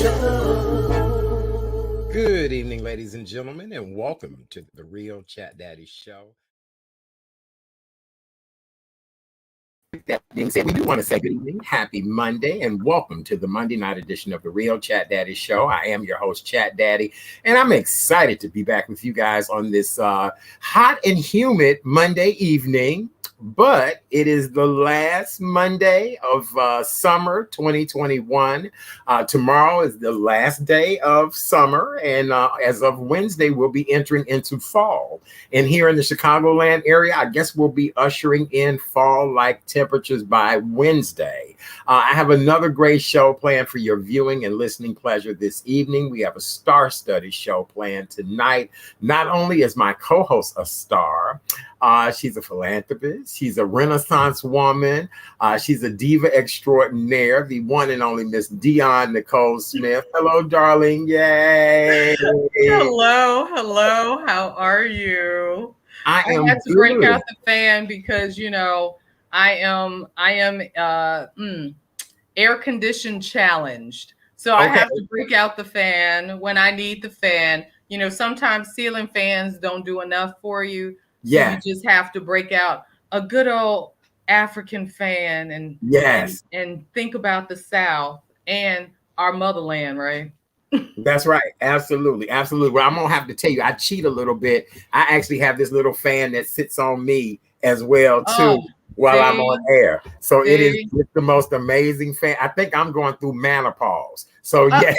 Show. Good evening, ladies and gentlemen, and welcome to the Real Chat Daddy Show. That being said, we do want to say good evening, happy Monday, and welcome to the Monday night edition of the Real Chat Daddy Show. I am your host, Chat Daddy, and I'm excited to be back with you guys on this hot and humid Monday evening. But it is the last Monday of summer 2021. Tomorrow is the last day of summer, and as of Wednesday, we'll be entering into fall. And here in the Chicagoland area, I guess we'll be ushering in fall-like temperatures by Wednesday. I have another great show planned for your viewing and listening pleasure this evening. We have a star-studded show planned tonight. Not only is my co-host a star, she's a philanthropist. She's a Renaissance woman. She's a diva extraordinaire, the one and only Miss Dion Nicole Smith. Hello, darling. Yay. Hello. How are you? I am had to good. break out the fan because, you know, I am air conditioned challenged. So I have to break out the fan when I need the fan. You know, sometimes ceiling fans don't do enough for you. So you just have to break out a good old African fan and think about the South and our motherland, right? That's right. Absolutely. Well, I'm going to have to tell you, I cheat a little bit. I actually have this little fan that sits on me as well, too, while I'm on air. So it's the most amazing fan. I think I'm going through menopause. So yes.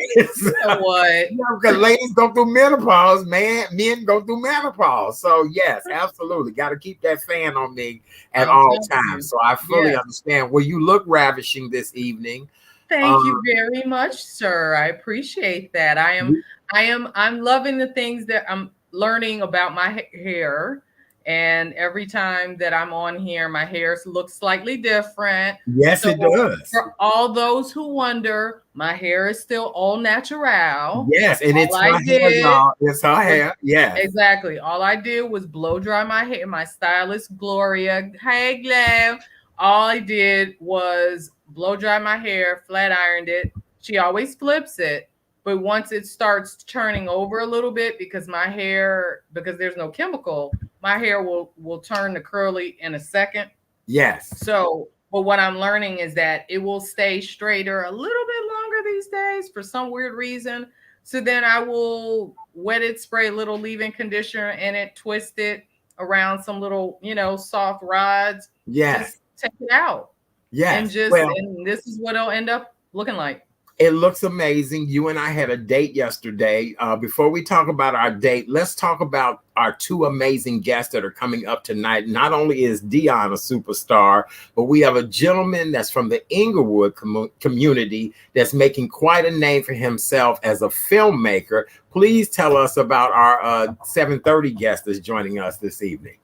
What? Because ladies go through menopause, men go through menopause. So yes, absolutely. Got to keep that fan on me at all times. So I fully understand. Well, you look ravishing this evening. Thank you very much, sir. I appreciate that. I'm loving the things that I'm learning about my hair. And every time that I'm on here, my hair looks slightly different. Yes, it does. For all those who wonder, my hair is still all natural. Yes, and it's her hair, y'all. It's her hair. Yes. Exactly. All I did was blow dry my hair. My stylist, Gloria. Hey, Glam. All I did was blow dry my hair, flat ironed it. She always flips it. But once it starts turning over a little bit, because there's no chemical, my hair will turn to curly in a second. Yes. So, but what I'm learning is that it will stay straighter a little bit longer these days for some weird reason. So then I will wet it, spray a little leave-in conditioner in it, twist it around some little, soft rods. Yes. Just take it out. Yes. And this is what it'll end up looking like. It looks amazing. You and I had a date yesterday. Before we talk about our date, let's talk about our two amazing guests that are coming up tonight. Not only is Dion a superstar, but we have a gentleman that's from the Englewood community that's making quite a name for himself as a filmmaker. Please tell us about our 7:30 guest that's joining us this evening.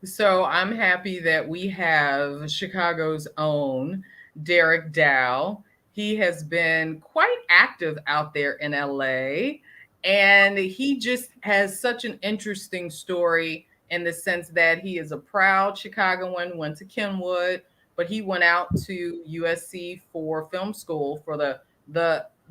So I'm happy that we have Chicago's own Derek Dow. He has been quite active out there in LA, and he just has such an interesting story in the sense that he is a proud Chicagoan, went to Kenwood, but he went out to USC for film school, for the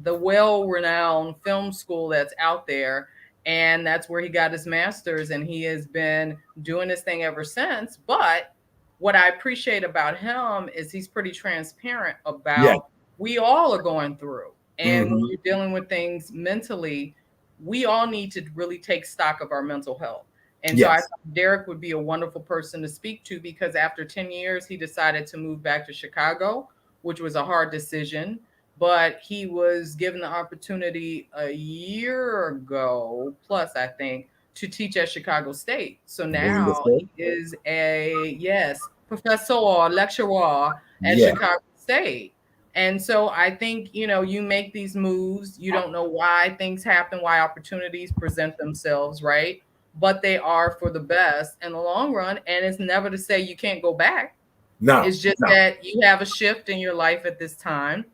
well-renowned film school that's out there. And that's where he got his master's, and he has been doing this thing ever since. But what I appreciate about him is he's pretty transparent about we all are going through. And when you're dealing with things mentally, we all need to really take stock of our mental health. And so I thought Derek would be a wonderful person to speak to, because after 10 years, he decided to move back to Chicago, which was a hard decision. But he was given the opportunity a year ago, plus I think, to teach at Chicago State. So now he is a, professor or lecturer at Chicago State. And so I think, you make these moves. You don't know why things happen, why opportunities present themselves, right? But they are for the best in the long run. And it's never to say you can't go back. No. It's just that you have a shift in your life at this time.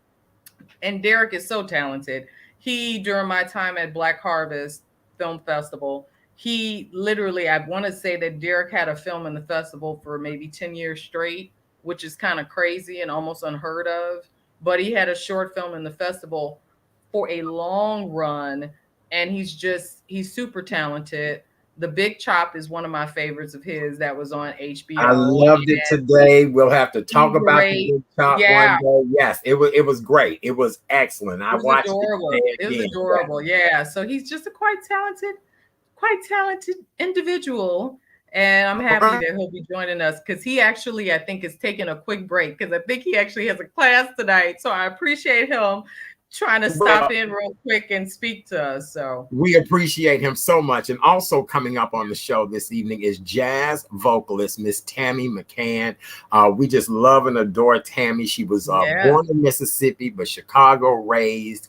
And Derek is so talented. He, during my time at Black Harvest Film Festival, he literally, I want to say that Derek had a film in the festival for maybe 10 years straight, which is kind of crazy and almost unheard of. But he had a short film in the festival for a long run, and he's super talented. The Big Chop is one of my favorites of his that was on HBO. I loved it today. We'll have to talk about the Big Chop one day. Yes, it was great. It was excellent. I watched it. It was adorable. Yeah. So he's just a quite talented individual. And I'm happy that he'll be joining us because he actually, I think, is taking a quick break because I think he actually has a class tonight. So I appreciate him trying to stop in real quick and speak to us. So we appreciate him so much. And also coming up on the show this evening is jazz vocalist Miss Tammy McCann. We just love and adore Tammy. She was born in Mississippi, but Chicago raised.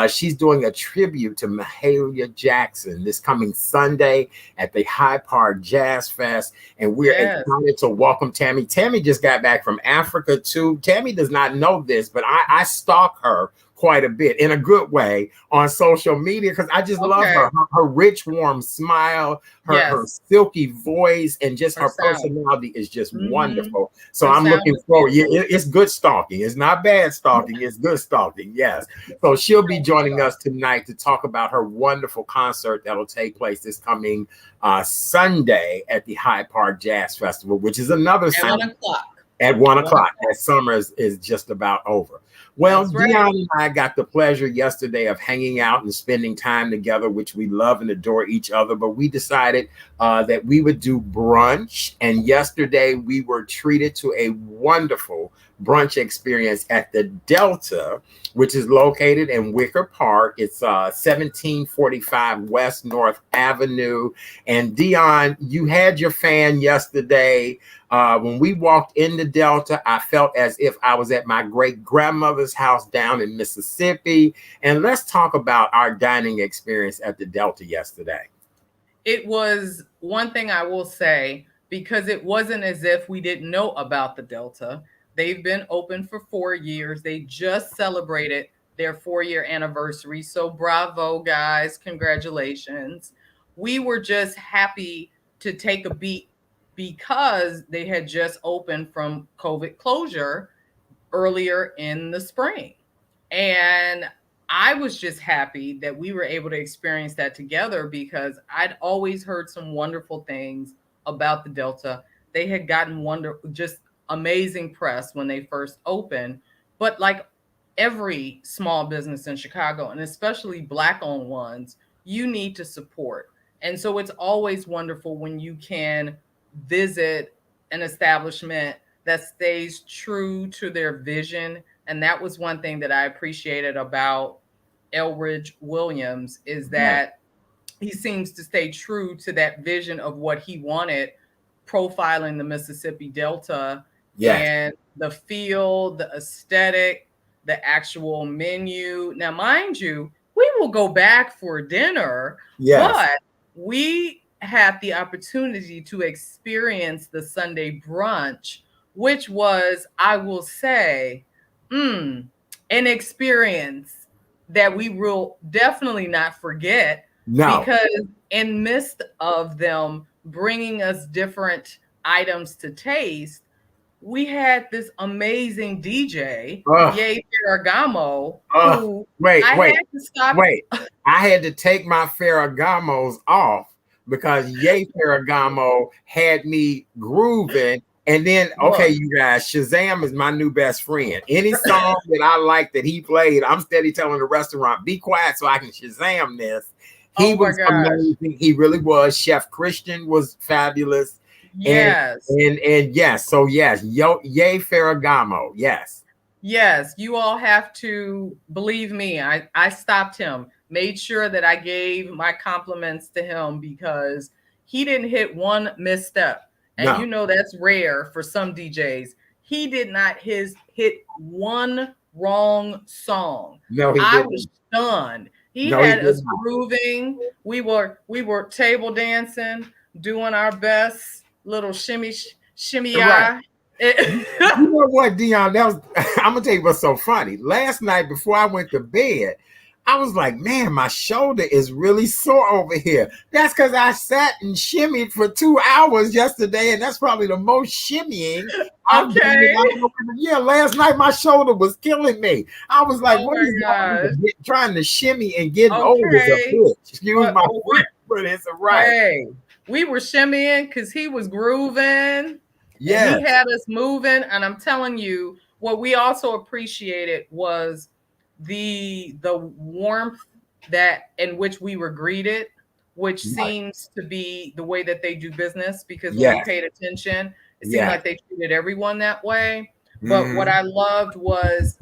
She's doing a tribute to Mahalia Jackson this coming Sunday at the HYDE Park Jazz Fest. And we're excited to welcome Tammy. Tammy just got back from Africa too. Tammy does not know this, but I stalk her quite a bit in a good way on social media because I just love her rich, warm smile, her silky voice, and just her personality is just wonderful. So I'm looking forward. Yeah, it's good stalking. It's not bad stalking. It's good stalking. Yes. So she'll be joining us tonight to talk about her wonderful concert that'll take place this coming Sunday at the HYDE Park Jazz Festival, which is another Sunday at 1 o'clock. That summer is just about over. Well, Dion and I got the pleasure yesterday of hanging out and spending time together, which we love and adore each other. But we decided that we would do brunch. And yesterday we were treated to a wonderful brunch experience at the Delta, which is located in Wicker Park. It's 1745 West North Avenue. And Dion, you had your fan yesterday. When we walked in the Delta, I felt as if I was at my great grandmother's house down in Mississippi. And let's talk about our dining experience at the Delta yesterday. It was one thing I will say, because it wasn't as if we didn't know about the Delta. They've been open for 4 years. They just celebrated their 4-year anniversary. So bravo, guys. Congratulations. We were just happy to take a beat because they had just opened from COVID closure earlier in the spring. And I was just happy that we were able to experience that together because I'd always heard some wonderful things about the Delta. They had gotten just amazing press when they first opened. But like every small business in Chicago, and especially Black-owned ones, you need to support. And so it's always wonderful when you can visit an establishment that stays true to their vision. And that was one thing that I appreciated about Elridge Williams is that he seems to stay true to that vision of what he wanted, profiling the Mississippi Delta and the feel, the aesthetic, the actual menu. Now, mind you, we will go back for dinner, but we had the opportunity to experience the Sunday brunch, which was, I will say, an experience that we will definitely not forget. Because in midst of them bringing us different items to taste, we had this amazing DJ, Ye Ferragamo, who I had to take my Ferragamos off because Ye Ferragamo had me grooving. And then, you guys, Shazam is my new best friend. Any song that I like that he played, I'm steady telling the restaurant, be quiet so I can Shazam this. He was amazing. He really was. Chef Christian was fabulous. Yes. And yes. So yes, Ye Ferragamo. Yes. Yes. You all have to believe me. I stopped him, made sure that I gave my compliments to him because he didn't hit one misstep. And you know that's rare for some DJs. He did not hit one wrong song. No, he I didn't. was stunned. He had us grooving. We were table dancing, doing our best little shimmy. Right. You know what, Dion? I'm gonna tell you what's so funny. Last night before I went to bed, I was like, man, my shoulder is really sore over here. That's because I sat and shimmied for 2 hours yesterday, and that's probably the most shimmying I've done. Yeah, last night my shoulder was killing me. I was like, what is trying to shimmy and getting old is a bitch. Excuse my French, but it's a right. Hey, we were shimmying because he was grooving. Yeah, he had us moving, and I'm telling you, what we also appreciated was the warmth that in which we were greeted, which seems to be the way that they do business, because when we paid attention, it seemed like they treated everyone that way. But what I loved was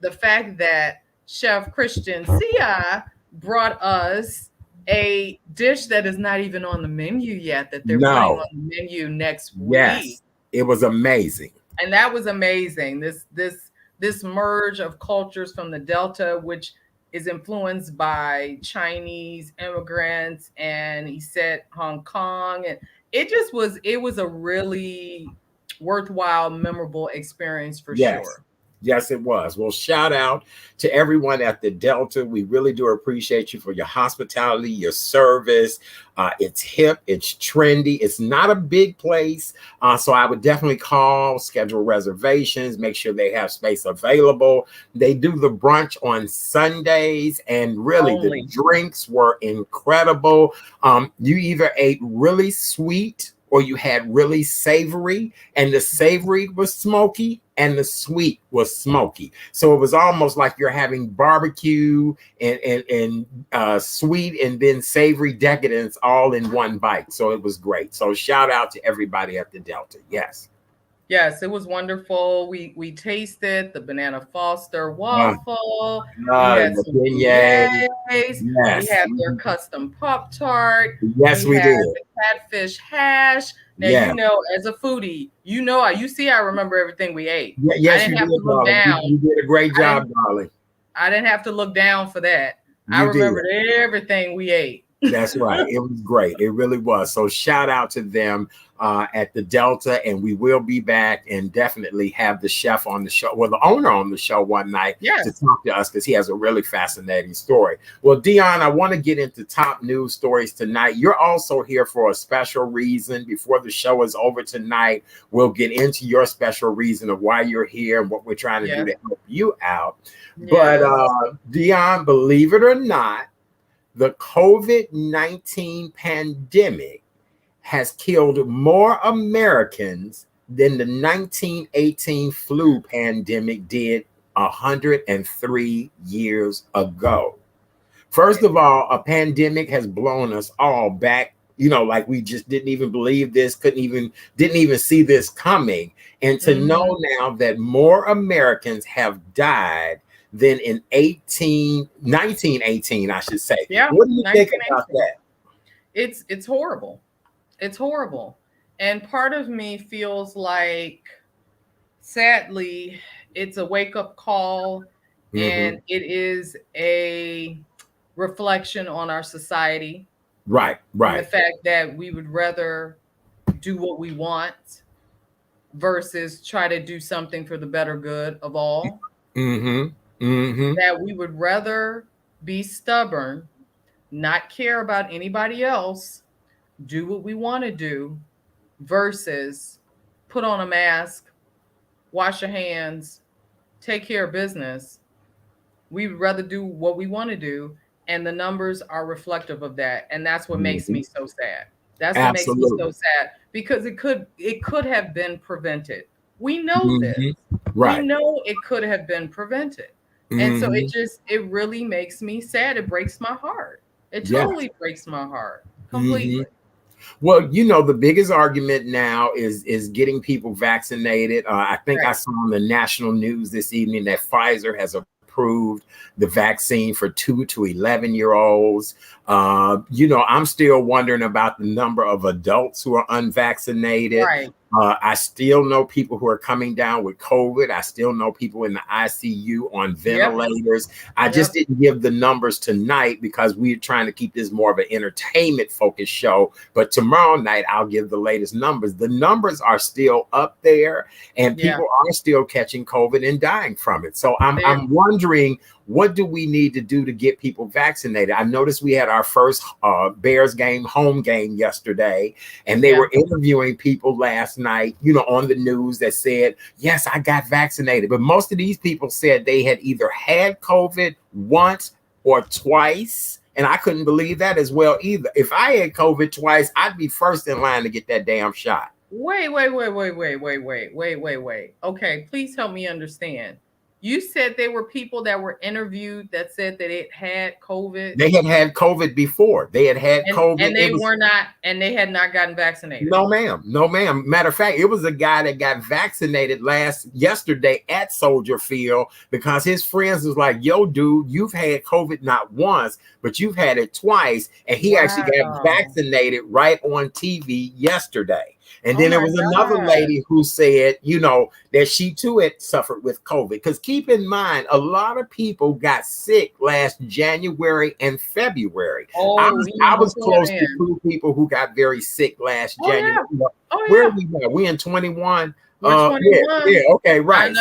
the fact that Chef Christian Sia brought us a dish that is not even on the menu yet, that they're putting on the menu next week. It was amazing. And that was amazing. This merge of cultures from the Delta, which is influenced by Chinese immigrants, and he said Hong Kong, and it was a really worthwhile, memorable experience for sure. Yes, it was. Well, shout out to everyone at the Delta. We really do appreciate you for your hospitality, your service. It's hip, it's trendy. It's not a big place. So I would definitely call, schedule reservations, make sure they have space available. They do the brunch on Sundays, and really the drinks were incredible. You either ate really sweet or you had really savory, and the savory was smoky and the sweet was smoky. So it was almost like you're having barbecue and sweet and then savory decadence all in one bite. So it was great. So shout out to everybody at the Delta. Yes, it was wonderful. We tasted the banana Foster waffle. We had some beignets. We had their custom Pop-Tart. Yes, we did. The catfish hash. Now, you know, as a foodie, you see, I remember everything we ate. Yes, I didn't have to look down. You did a great job, darling. I didn't have to look down for that. I remembered everything we ate. That's right. It was great. It really was. So shout out to them at the Delta, and we will be back and definitely have the chef on the show, well, the owner on the show one night to talk to us, because he has a really fascinating story. Well, Dion, I want to get into top news stories tonight. You're also here for a special reason. Before the show is over tonight, we'll get into your special reason of why you're here and what we're trying to do to help you out. But Dion, believe it or not, the COVID-19 pandemic has killed more Americans than the 1918 flu pandemic did 103 years ago. First of all, a pandemic has blown us all back, like we just didn't even believe this, didn't even see this coming. And to know now that more Americans have died than in 1918, I should say. Yeah. What do you think about that? It's horrible. It's horrible. And part of me feels like, sadly, it's a wake-up call, and it is a reflection on our society. Right. The fact that we would rather do what we want versus try to do something for the better good of all. That we would rather be stubborn, not care about anybody else, do what we want to do, versus put on a mask, wash your hands, take care of business. We would rather do what we want to do, and the numbers are reflective of that. And that's what makes me so sad. That's what makes me so sad, because it could have been prevented. We know this. We know it could have been prevented. And so it really makes me sad. It breaks my heart. It totally breaks my heart completely. Well, the biggest argument now is getting people vaccinated. I think I saw on the national news this evening that Pfizer has approved the vaccine for 2 to 11-year-olds. I'm still wondering about the number of adults who are unvaccinated. I still know people who are coming down with COVID. I still know people in the ICU on ventilators. I just didn't give the numbers tonight because we're trying to keep this more of an entertainment focused show. But tomorrow night, I'll give the latest numbers. The numbers are still up there, and people are still catching COVID and dying from it. So I'm wondering, what do we need to do to get people vaccinated? I noticed we had our first Bears game, home game yesterday, and they were interviewing people last night, you know, on the news that said, yes, I got vaccinated. But most of these people said they had either had COVID once or twice. And I couldn't believe that as well either. If I had COVID twice, I'd be first in line to get that damn shot. Wait. Okay, please help me understand. You said there were people that were interviewed that said that it had COVID. They had COVID before. They had COVID. And they were not, and they had not gotten vaccinated. No, ma'am. No, ma'am. Matter of fact, it was a guy that got vaccinated yesterday at Soldier Field because his friends was like, yo, dude, you've had COVID not once, but you've had it twice. And he actually got vaccinated right on TV yesterday. And then there was another lady who said, you know, that she too had suffered with COVID. Because keep in mind, a lot of people got sick last January and February. I was close to 2 people who got very sick last January. Where are we now? We in 21? We're 21. Yeah, okay, right.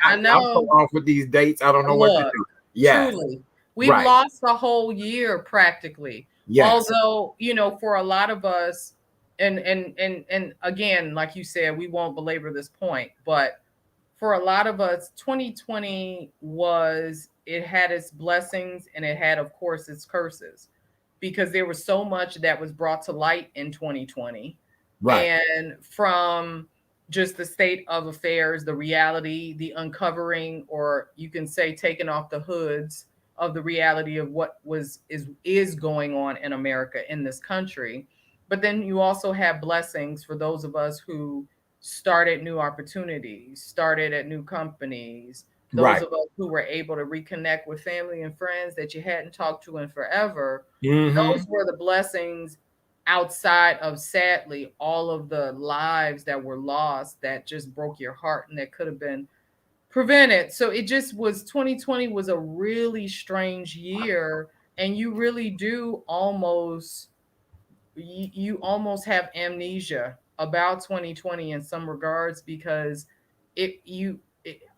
I know. I'm so off with these dates. I don't know what to do. Yeah. Truly. We've lost a whole year practically. Yes. Although, you know, for a lot of us, and again, like you said, we won't belabor this point, but for a lot of us, 2020 it had its blessings and it had, of course, its curses, because there was so much that was brought to light in 2020. Right. And from just the state of affairs, the reality, the uncovering, or you can say taking off the hoods of the reality of what is going on in America, in this country. But then you also have blessings for those of us who started new opportunities, started at new companies, those of us who were able to reconnect with family and friends that you hadn't talked to in forever. Those were the blessings outside of, sadly, all of the lives that were lost that just broke your heart and that could have been prevented. So it just was, 2020 was a really strange year. And you really do almost have amnesia about 2020 in some regards, because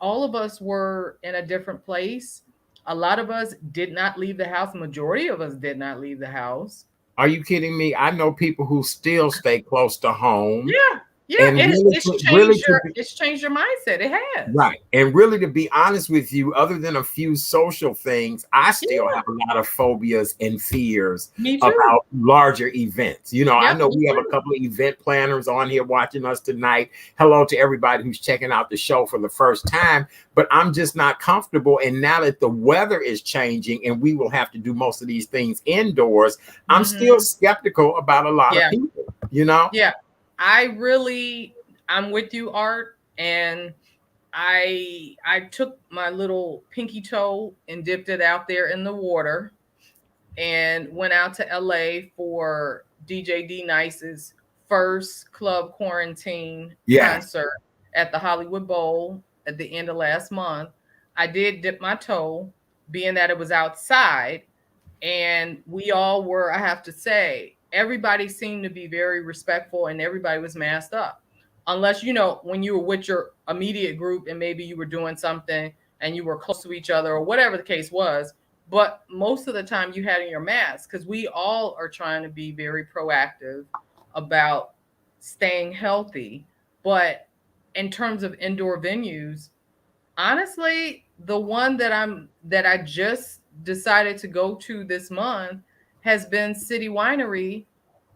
all of us were in a different place. A lot of us did not leave the house. Majority of us did not leave the house. Are you kidding me? I know people who still stay close to home. Yeah. Yeah, and it's changed your mindset. It has. Right. And really, to be honest with you, other than a few social things, I still have a lot of phobias and fears about larger events. You know, I know we have a couple of event planners on here watching us tonight. Hello to everybody who's checking out the show for the first time. But I'm just not comfortable. And now that the weather is changing and we will have to do most of these things indoors, I'm still skeptical about a lot of people, you know? Yeah. I'm with you, Art, and I took my little pinky toe and dipped it out there in the water and went out to LA for DJ D Nice's first club quarantine concert at the Hollywood Bowl at the end of last month. I did dip my toe, being that it was outside, and we all were, I have to say, everybody seemed to be very respectful and everybody was masked up. Unless, you know, when you were with your immediate group and maybe you were doing something and you were close to each other or whatever the case was. But most of the time you had in your mask, because we all are trying to be very proactive about staying healthy. But in terms of indoor venues, honestly, the one that I just decided to go to this month has been City Winery,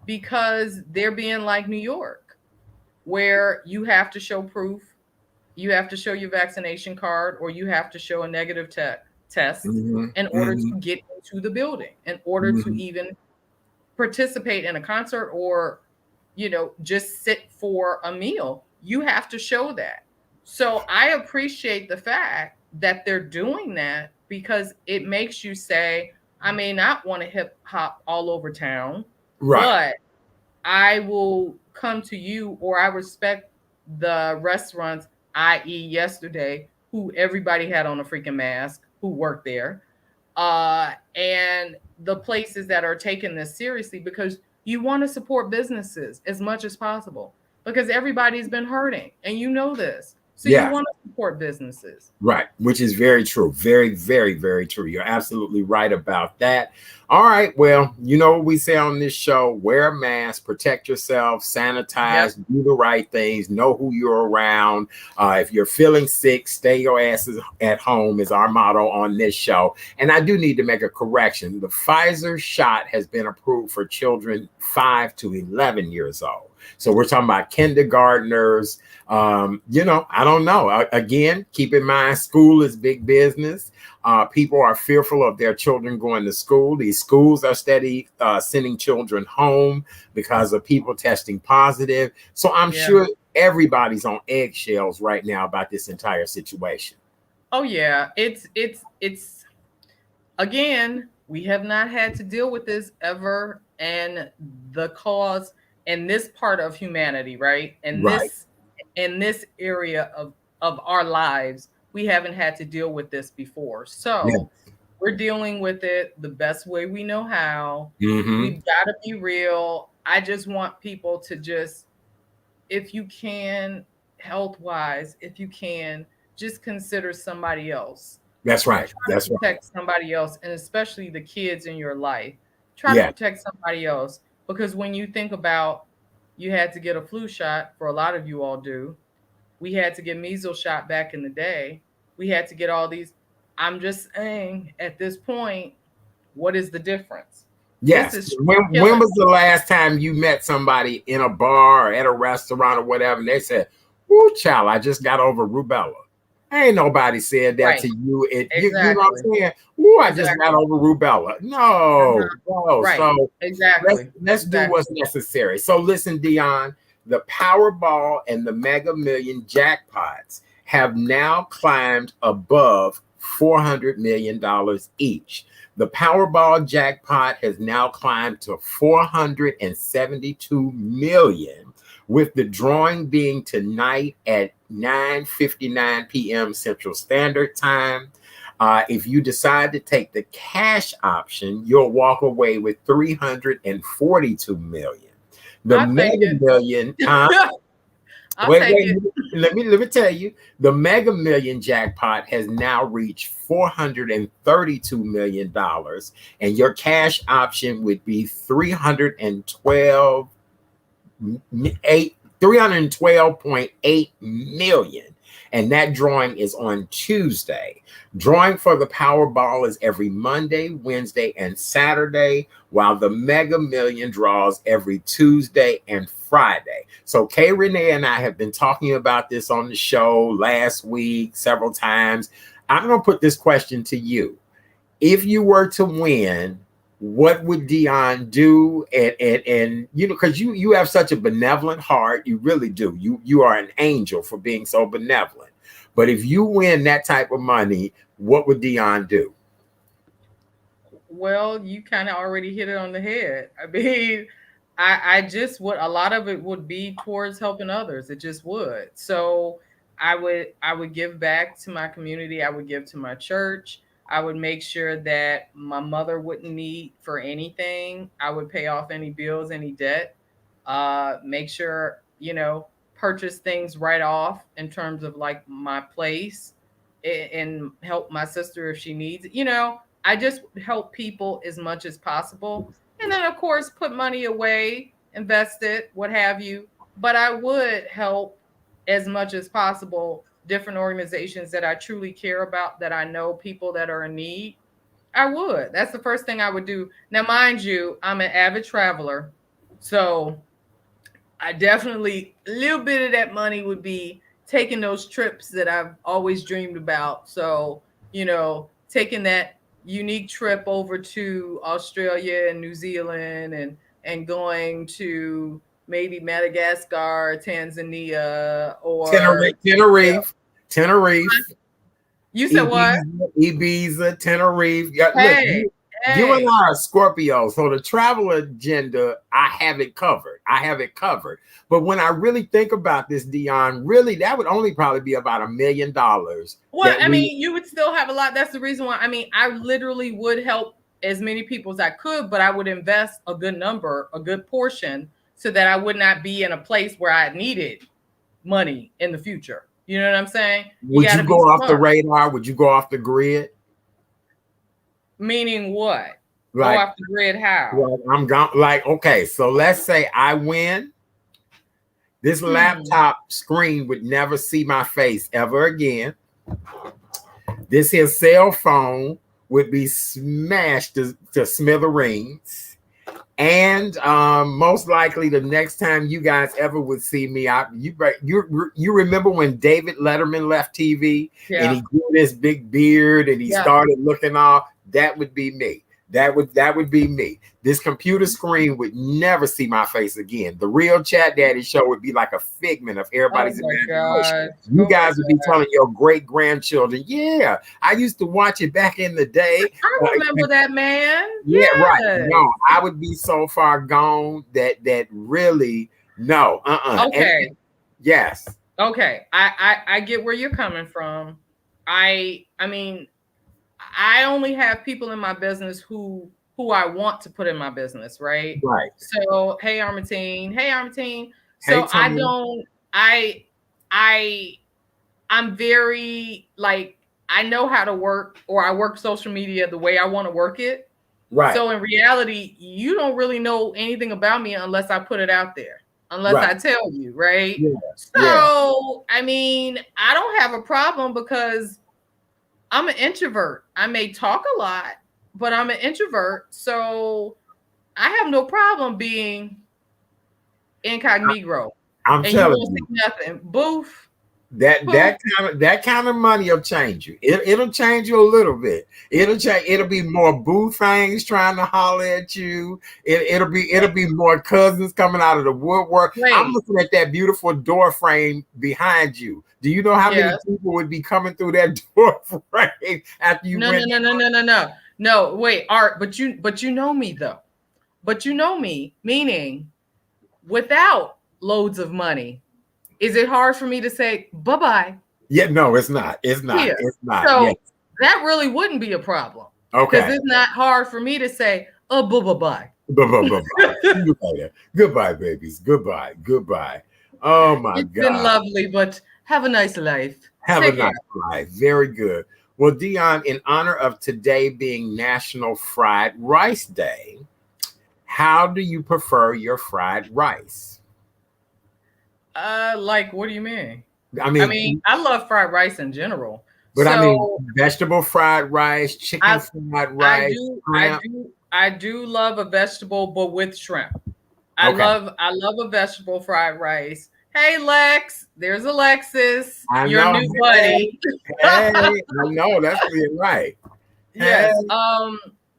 because they're being like New York, where you have to show proof, you have to show your vaccination card, or you have to show a negative test in order to get into the building, in order to even participate in a concert or, you know, just sit for a meal. You have to show that. So I appreciate the fact that they're doing that, because it makes you say, I may not want to hip hop all over town, but I will come to you, or I respect the restaurants, i.e., yesterday, who everybody had on a freaking mask, who worked there, and the places that are taking this seriously, because you want to support businesses as much as possible, because everybody's been hurting, and you know this. So you Yeah. want to support businesses. Right, which is very true. Very, very, very true. You're absolutely right about that. All right. Well, you know what we say on this show: wear a mask, protect yourself, sanitize, do the right things, know who you're around. If you're feeling sick, stay your asses at home is our motto on this show. And I do need to make a correction. The Pfizer shot has been approved for children 5 to 11 years old. So we're talking about kindergartners. You know, I don't know. Again, keep in mind, school is big business. People are fearful of their children going to school. These schools are steady sending children home because of people testing positive. So I'm sure everybody's on eggshells right now about this entire situation. Oh yeah, it's again, we have not had to deal with this ever, and the cause in this part of humanity, right? And this in this area of our lives, we haven't had to deal with this before. So we're dealing with it the best way we know how. We've got to be real. I just want people to just, if you can, health-wise, if you can, just consider somebody else. That's right. That's right. Protect somebody else, and especially the kids in your life. Try to protect somebody else, because when you think about, you had to get a flu shot, for a lot of you all do. We had to get measles shot back in the day. We had to get all these. I'm just saying, at this point, what is the difference? Yes. When was the last time you met somebody in a bar or at a restaurant or whatever, and they said, "Woo, child, I just got over rubella"? Ain't nobody said that to you. You know what I'm saying? Ooh, I just got over rubella. No. Right. So let's do Exactly. what's necessary. So listen, Dion, the Powerball and the Mega Million jackpots have now climbed above $400 million each. The Powerball jackpot has now climbed to $472 million, with the drawing being tonight at 9:59 p.m. Central Standard Time. If you decide to take the cash option, you'll walk away with $342 million. The Mega Million. Wait. Let me tell you. The Mega Million jackpot has now reached $432 million, and your cash option would be $312.8 million. And that drawing is on Tuesday. Drawing for the Powerball is every Monday, Wednesday, and Saturday, while the Mega Million draws every Tuesday and Friday. So Kay Renee and I have been talking about this on the show last week several times. I'm going to put this question to you. If you were to win, what would Dion do? And you know, because you have such a benevolent heart, you really do. You are an angel for being so benevolent. But if you win that type of money, what would Dion do? Well, you kind of already hit it on the head. I mean, I just would, a lot of it would be towards helping others. It just would. So I would give back to my community. I would give to my church. I would make sure that my mother wouldn't need for anything. I would pay off any bills, any debt. Make sure, purchase things right off in terms of like my place, and help my sister if she needs it. I just help people as much as possible. And then, of course, put money away, invest it, what have you. But I would help as much as possible different organizations that I truly care about, that I know people that are in need. I would. That's the first thing I would do. Now, mind you, I'm an avid traveler. So I definitely, a little bit of that money would be taking those trips that I've always dreamed about. So, taking that unique trip over to Australia and New Zealand, and going to maybe Madagascar, Tanzania, or Tenerife. You said what? Ibiza, Tenerife. Yeah, hey, You and I are Scorpio, so the travel agenda, I have it covered. But when I really think about this, Dion, really, that would only probably be about $1 million. Well, I mean, you would still have a lot. That's the reason why. I mean, I literally would help as many people as I could, but I would invest a good portion, so that I would not be in a place where I needed money in the future. You know what I'm saying? Would you go off the radar? Would you go off the grid? Meaning what? Like, go off the grid how? Well, I'm gone. Like, okay, so let's say I win. This laptop screen would never see my face ever again. This here cell phone would be smashed to smithereens. And most likely the next time you guys ever would see me, you remember when David Letterman left TV and he grew this big beard and he started looking all, that would be me. That would be me. This computer screen would never see my face again. The Real Chat Daddy show would be like a figment of everybody's imagination. You guys would be telling your great grandchildren, "Yeah, I used to watch it back in the day." I remember that, man. Yeah, right. No, I would be so far gone that really no. Okay. Yes. Okay. I get where you're coming from. I mean, I only have people in my business who I want to put in my business, right? Right. So, hey Armatine. So I'm very like, I know how to work, or I work social media the way I want to work it. Right. So in reality, you don't really know anything about me unless I put it out there, unless I tell you, right? Yeah. So, I mean, I don't have a problem because I'm an introvert. I may talk a lot, but I'm an introvert. So I have no problem being incognito. I'm telling you. Nothing. Boof. That kind of money will change you. It'll change you a little bit. It'll be more boo things trying to holler at you. It'll be more cousins coming out of the woodwork. Wait. I'm looking at that beautiful door frame behind you. Do you know how many people would be coming through that door frame after you went? No, wait, Art, but you know me though. But you know me, meaning without loads of money, is it hard for me to say bye-bye? Yeah, no, it's not. It's not. Yeah. It's not. So that really wouldn't be a problem. Okay. Because it's not hard for me to say bye-bye. Bye-bye. See you later. Goodbye, babies. Goodbye. Oh my God. It's been lovely, but have a nice life. Have a nice life. Very good. Well, Dion, in honor of today being National Fried Rice Day, how do you prefer your fried rice? Like, what do you mean? I mean, I love fried rice in general. But I mean, vegetable fried rice, chicken fried rice. I do love a vegetable, but with shrimp. I love a vegetable fried rice. Hey, Lex, there's Alexis, your new buddy. Hey, I know, that's being right. Yes.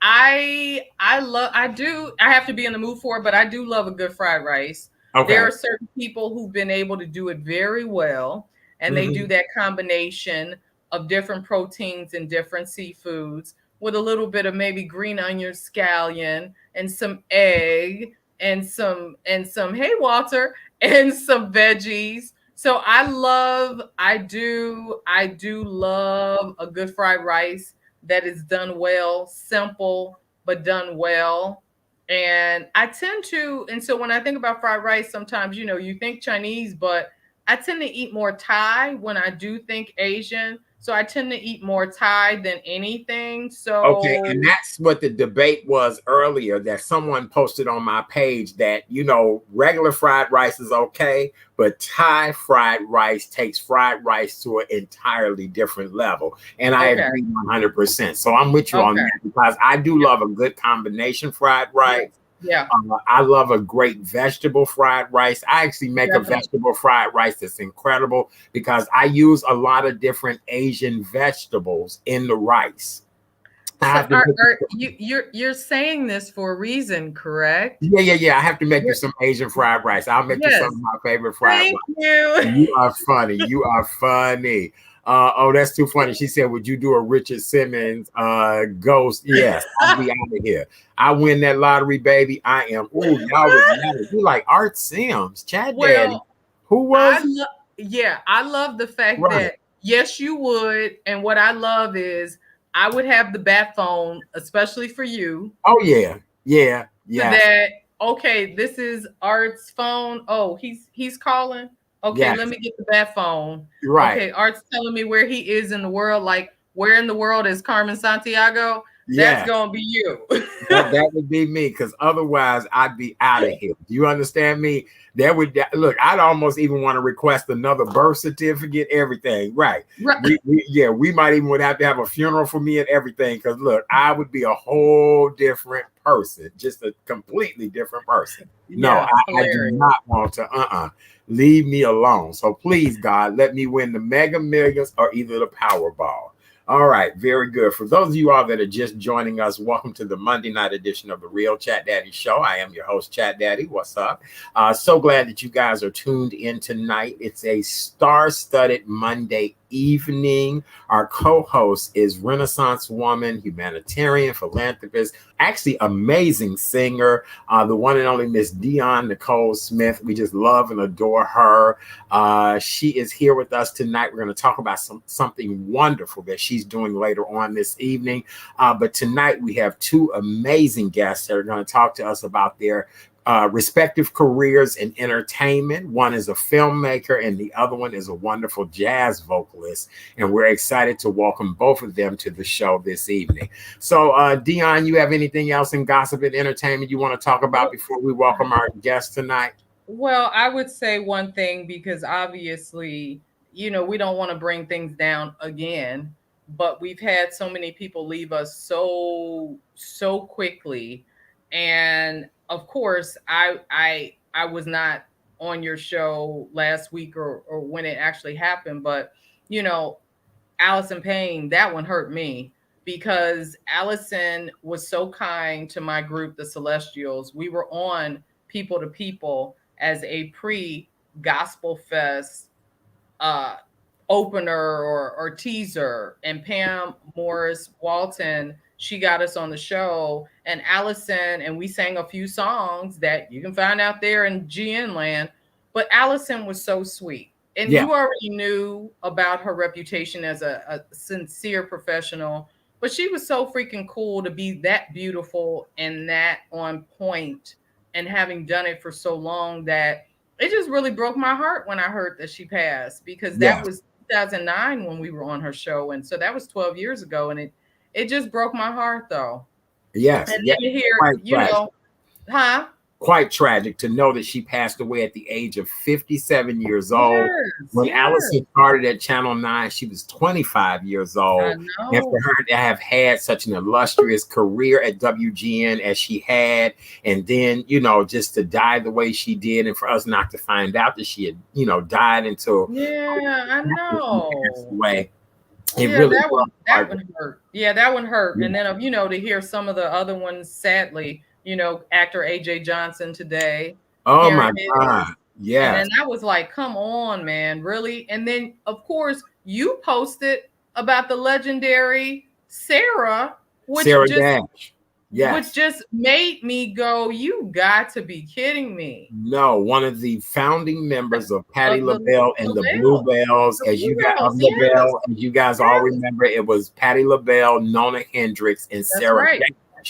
I have to be in the mood for it, but I do love a good fried rice. Okay. There are certain people who've been able to do it very well, and they do that combination of different proteins and different seafoods with a little bit of maybe green onion scallion and some egg and some hey Walter and some veggies. So I do love a good fried rice that is done well, simple but done well. And so when I think about fried rice, sometimes, you think Chinese, but I tend to eat more Thai when I do think Asian. So I tend to eat more Thai than anything. So okay, and that's what the debate was earlier, that someone posted on my page that, regular fried rice is okay, but Thai fried rice takes fried rice to an entirely different level. And I agree 100%. So I'm with you on that, because I do love a good combination fried rice. Yeah. I love a great vegetable fried rice. I actually make a vegetable fried rice that's incredible, because I use a lot of different Asian vegetables in the rice. You're saying this for a reason, correct? Yeah. I have to make you some Asian fried rice. I'll make you some of my favorite fried rice. Thank you. You are funny. Oh, that's too funny. She said, would you do a Richard Simmons ghost? Yes, I'll be out of here. I win that lottery, baby. I am. Ooh, y'all would know. You like Art Sims, Chat Daddy. Who was I love the fact that yes, you would. And what I love is I would have the bat phone, especially for you. Oh, yeah. Yeah. Yeah. That okay, this is Art's phone. Oh, he's calling. Okay, let me get the bat phone. Right. Okay, Art's telling me where he is in the world. Like, where in the world is Carmen Santiago? That's gonna be you. that would be me, because otherwise I'd be out of here. Do you understand me? That would look. I'd almost even want to request another birth certificate, everything. Right. We might even would have to have a funeral for me and everything. Because look, I would be a whole different person, just a completely different person. No, I do not want to. Leave me alone. So please, God, let me win the Mega Millions or either the Powerball. All right, very good. For those of you all that are just joining us, welcome to the Monday night edition of the Real Chat Daddy Show. I am your host, Chat Daddy. What's up? So glad that you guys are tuned in tonight. It's a star-studded Monday evening. Our co-host is Renaissance woman, humanitarian, philanthropist, actually amazing singer, the one and only Miss Dion Nicole Smith. We just love and adore her. She is here with us tonight. We're going to talk about something wonderful that she's doing later on this evening. But tonight we have two amazing guests that are going to talk to us about their respective careers in entertainment. One is a filmmaker and the other one is a wonderful jazz vocalist. And we're excited to welcome both of them to the show this evening. So Dion, you have anything else in gossip and entertainment you want to talk about before we welcome our guests tonight? Well, I would say one thing, because obviously, we don't want to bring things down again, but we've had so many people leave us so quickly. And of course, I was not on your show last week or when it actually happened, but Allison Payne, that one hurt me, because Allison was so kind to my group, the Celestials. We were on People to People as a pre-Gospel Fest opener or teaser, and Pam Morris Walton, she got us on the show, and Allison, and we sang a few songs that you can find out there in GN land, but Allison was so sweet. And you already knew about her reputation as a sincere professional, but she was so freaking cool to be that beautiful and that on point, and having done it for so long that it just really broke my heart when I heard that she passed, because that was 2009 when we were on her show. And so that was 12 years ago. And it just broke my heart, though. Yes. And then to hear, quite tragic to know that she passed away at the age of 57 years old. When Allison started at Channel 9, she was 25 years old. And for her to have had such an illustrious career at WGN as she had, and then, just to die the way she did, and for us not to find out that she had, died until I know. Way. That one hurt. Yeah, that one hurt. And then, to hear some of the other ones, sadly, actor AJ Johnson today. Oh my God. Yeah. And then I was like, come on, man, really? And then, of course, you posted about the legendary Sarah, which just made me go, you got to be kidding me. No, one of the founding members of Patti LaBelle and the Bluebells, as you guys all remember, it was Patti LaBelle, Nona Hendrix, and Sarah.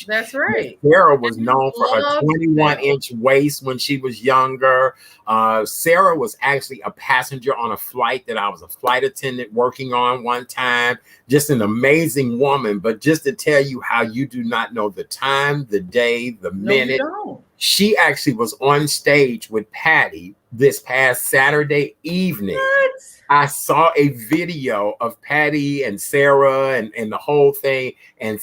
That's right. Sarah was known for her 21-inch waist when she was younger. Sarah was actually a passenger on a flight that I was a flight attendant working on one time. Just an amazing woman. But just to tell you how you do not know the time, the day, the minute. She actually was on stage with Patti this past Saturday evening. What? I saw a video of Patti and Sarah and the whole thing, and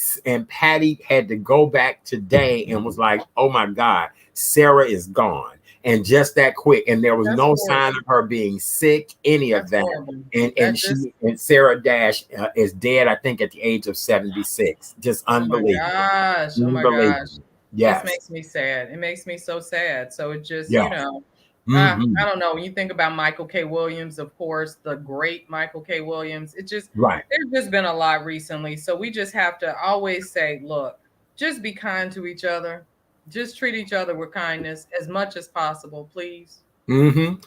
Patti had to go back today and was like, oh my God, Sarah is gone. And just that quick. And there was no sign of her being sick, any of that. And Sarah Dash is dead, I think, at the age of 76. Just unbelievable. Oh my gosh. Yes. This makes me sad. It makes me so sad. So it just, I don't know. When you think about Michael K. Williams, of course, the great Michael K. Williams, Right. there's just been a lot recently. So we just have to always say, look, just be kind to each other. Just treat each other with kindness as much as possible, please.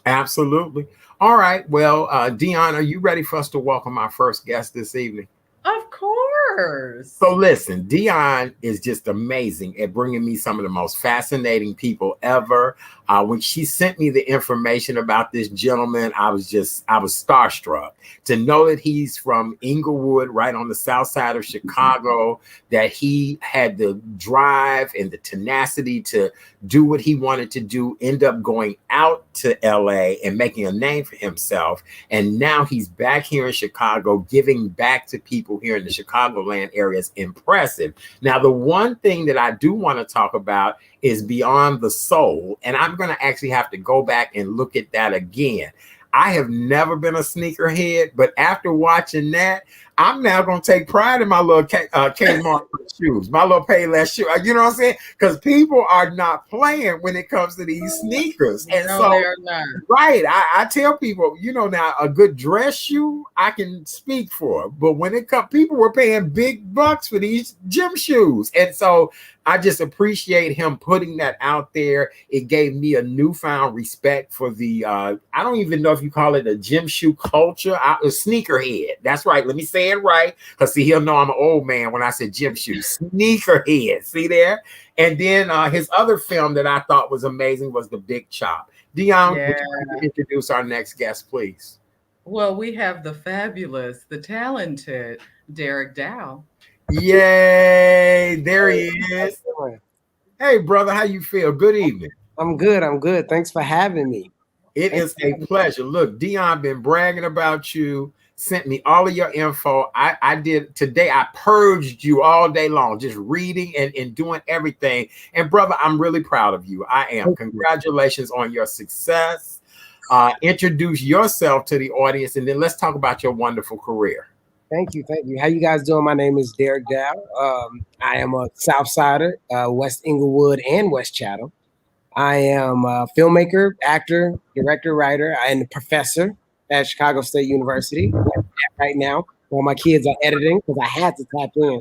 Absolutely. All right. Well, Dion, are you ready for us to welcome our first guest this evening? Of course. So listen, Dion is just amazing at bringing me some of the most fascinating people ever. When she sent me the information about this gentleman, I was starstruck to know that he's from Englewood, right on the south side of Chicago, that he had the drive and the tenacity to do what he wanted to do, end up going out to LA and making a name for himself. And now he's back here in Chicago, giving back to people here in the Chicagoland area is impressive. Now, the one thing that I do want to talk about is Beyond the Soul. And I'm going to actually have to go back and look at that again. I have never been a sneakerhead, but after watching that, I'm now going to take pride in my little Kmart shoes, my little Payless shoe. You know what I'm saying? Because people are not playing when it comes to these sneakers. And no, so, they're not. Right. I tell people, you know, now a good dress shoe, I can speak for. But when it comes, people were paying big bucks for these gym shoes. And so I just appreciate him putting that out there. It gave me a newfound respect for the, I don't even know if you call it a gym shoe culture, a sneakerhead. That's right. Let me say it right. Because see, he'll know I'm an old man when I said gym shoe. Sneakerhead. See there? And then his other film that I thought was amazing was The Big Chop. Dion, would you like to introduce our next guest, please? Well, we have the fabulous, the talented Derek Dow. Yay! There he is. Hey, brother, how you feel? Good evening. I'm good. Thanks for having me. It is a pleasure. Look, Dion been bragging about you, sent me all of your info. I did today. I purged you all day long, just reading and doing everything. And brother, I'm really proud of you. I am. Congratulations on your success. Introduce yourself to the audience, and then let's talk about your wonderful career. Thank you. How you guys doing? My name is Derek Dow. I am a Southsider, West Englewood and West Chatham. I am a filmmaker, actor, director, writer, and a professor at Chicago State University right now. While my kids are editing, because I had to tap in.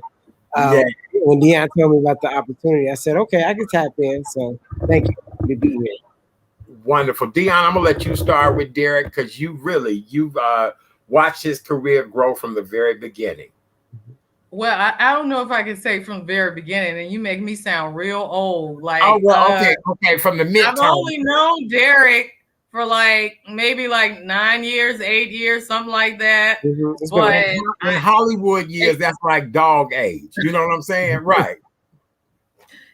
When Dion told me about the opportunity, I said, okay, I can tap in. So thank you for being here. Wonderful. Dion, I'm going to let you start with Derek because you've watch his career grow from the very beginning. Well, I don't know if I can say from the very beginning, and you make me sound real old. Like, okay, from the midterm. I've only known Derek for maybe 9 years, 8 years, something like that. But in Hollywood years, that's like dog age. You know what I'm saying? Right.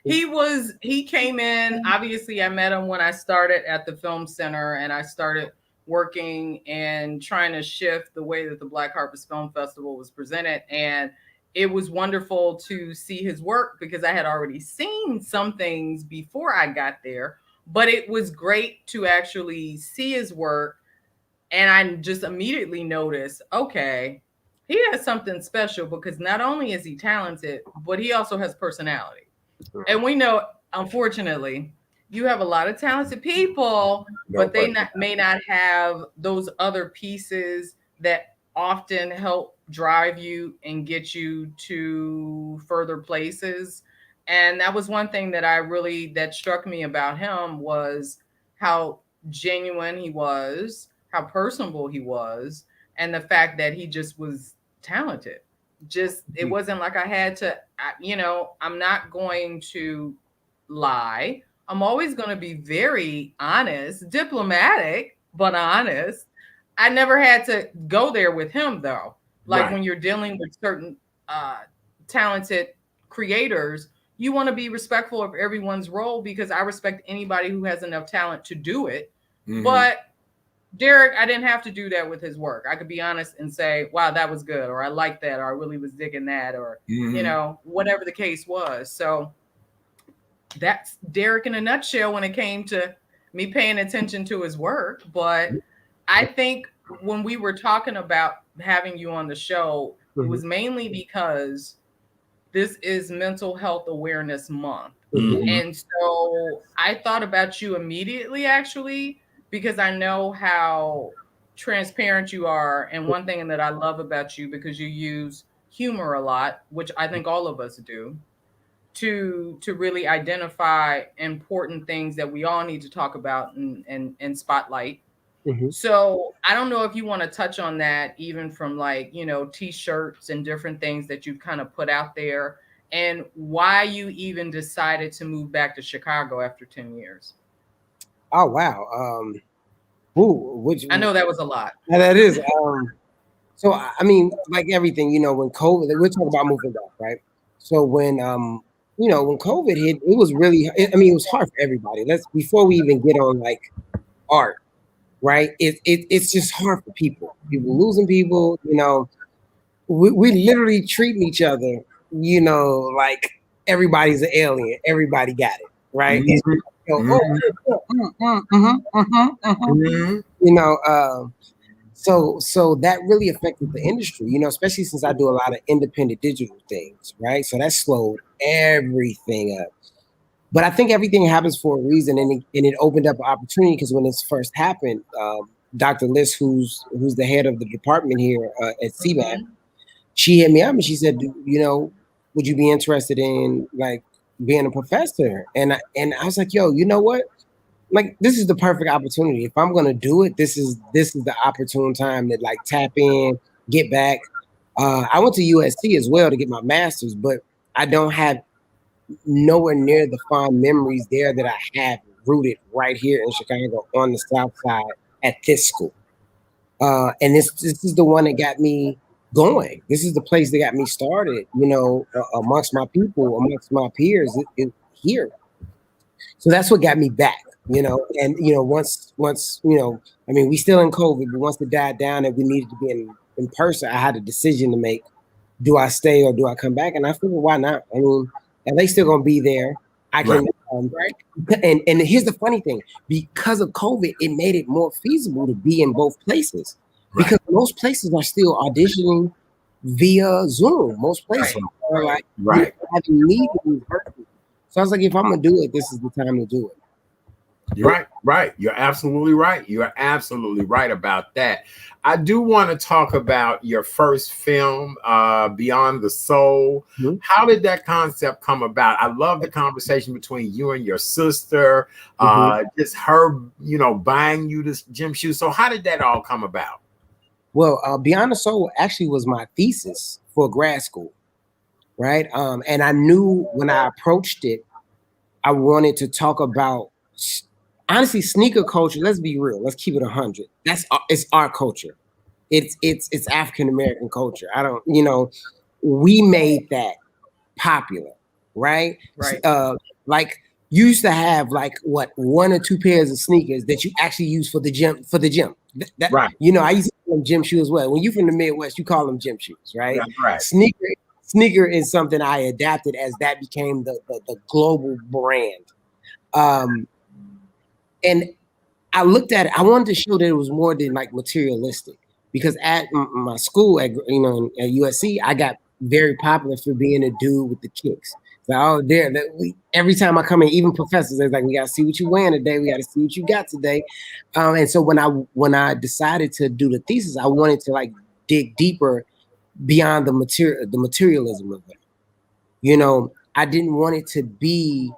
He came in, obviously I met him when I started at the Film Center, and I started working and trying to shift the way that the Black Harvest Film Festival was presented. And it was wonderful to see his work because I had already seen some things before I got there, but it was great to actually see his work. And I just immediately noticed, okay, he has something special because not only is he talented, but he also has personality. And we know, unfortunately, you have a lot of talented people, but they may not have those other pieces that often help drive you and get you to further places. And that was one thing that struck me about him was how genuine he was, how personable he was, and the fact that he just was talented. It wasn't like I had to, I'm not going to lie. I'm always going to be very honest, diplomatic, but honest. I never had to go there with him, though. When you're dealing with certain talented creators, you want to be respectful of everyone's role because I respect anybody who has enough talent to do it. But Derek, I didn't have to do that with his work. I could be honest and say, wow, that was good, or I like that, or I really was digging that, or, whatever the case was. So that's Derek in a nutshell when it came to me paying attention to his work. But I think when we were talking about having you on the show, it was mainly because this is Mental Health Awareness Month. And so I thought about you immediately, actually, because I know how transparent you are. And one thing that I love about you, because you use humor a lot, which I think all of us do, to really identify important things that we all need to talk about and spotlight. Mm-hmm. So I don't know if you want to touch on that, even from like, t-shirts and different things that you've kind of put out there, and why you even decided to move back to Chicago after 10 years. Oh, wow. I know that was a lot. That is. So, I mean, like everything, when COVID, we're talking about moving back, right? So when COVID hit, it was really, it was hard for everybody. Before we even get on like art, right? It's just hard for people. People losing people, we literally treating each other, like everybody's an alien. Everybody got it, right? So that really affected the industry, especially since I do a lot of independent digital things, right? So that slowed everything up. But I think everything happens for a reason, and it opened up an opportunity, because when this first happened, Dr. Liz, who's the head of the department here at CBAC, she hit me up and she said, would you be interested in like being a professor? And I was like, yo, you know what? Like, this is the perfect opportunity. If I'm gonna do it, this is the opportune time to like tap in, get back. I went to USC as well to get my master's, but I don't have nowhere near the fond memories there that I have rooted right here in Chicago on the South Side at this school. And this is the one that got me going. This is the place that got me started, amongst my people, amongst my peers here. So that's what got me back, and once we still in COVID, but once it died down and we needed to be in person, I had a decision to make. Do I stay or do I come back? And I figured, why not? I mean, and they still gonna be there. I can, right. And here's the funny thing: because of COVID, it made it more feasible to be in both places, because most places are still auditioning via Zoom. Most places are like having meetings. So I was like, if I'm gonna do it, this is the time to do it. You're right. You're absolutely right. You're absolutely right about that. I do want to talk about your first film, Beyond the Soul. Mm-hmm. How did that concept come about? I love the conversation between you and your sister, just her, buying you this gym shoes. So how did that all come about? Well, Beyond the Soul actually was my thesis for grad school, right? And I knew when I approached it, I wanted to talk about, honestly, sneaker culture. Let's be real. Let's keep it 100. It's our culture. It's African American culture. We made that popular, right? Right. Like you used to have like one or two pairs of sneakers that you actually use for the gym. Right. I used to call them gym shoes as well. When you're from the Midwest, you call them gym shoes, right? Right. Sneaker is something I adapted as that became the global brand. And I looked at it, I wanted to show that it was more than like materialistic, because at my school at USC, I got very popular for being a dude with the kicks. So every time I come in, even professors, they're like, we got to see what you wearing today. We got to see what you got today. And so when I decided to do the thesis, I wanted to like dig deeper beyond the materialism of it. I didn't want it to be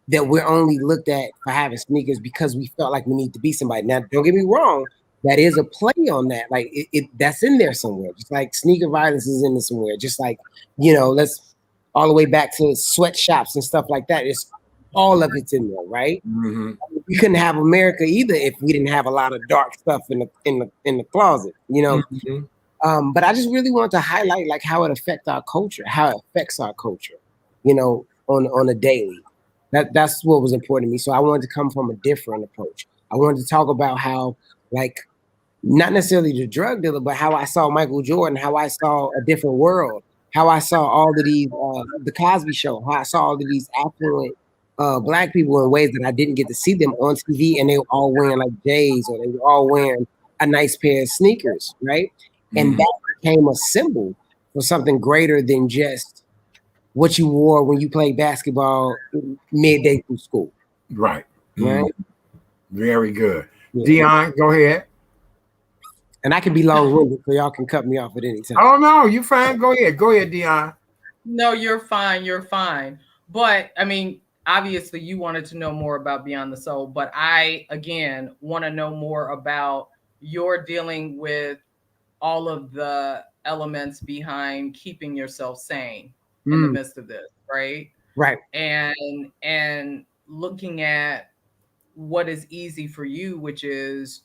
that we're only looked at for having sneakers because we felt like we need to be somebody. Now, don't get me wrong, that is a play on that. Like that's in there somewhere. Just like sneaker violence is in there somewhere. Just like, let's all the way back to sweatshops and stuff like that. It's all of it's in there, right? Mm-hmm. We couldn't have America either if we didn't have a lot of dark stuff in the closet, Mm-hmm. But I just really wanted to highlight like how it affects our culture, on a daily. That's what was important to me. So I wanted to come from a different approach. I wanted to talk about how, like, not necessarily the drug dealer, but how I saw Michael Jordan, how I saw a different world, how I saw all of these, the Cosby Show, how I saw all of these affluent Black people in ways that I didn't get to see them on TV, and they were all wearing like J's, or they were all wearing a nice pair of sneakers, right? Mm-hmm. And that became a symbol for something greater than just what you wore when you played basketball midday through school. Right. Right. Very good. Yeah. Dion, go ahead. And I can be long-winded, so y'all can cut me off at any time. Oh no, you fine. Go ahead, Dion. No, you're fine. You're fine. But I mean, obviously, you wanted to know more about Beyond the Soul, but I again want to know more about your dealing with all of the elements behind keeping yourself sane in the midst of this, right? Right. And looking at what is easy for you, which is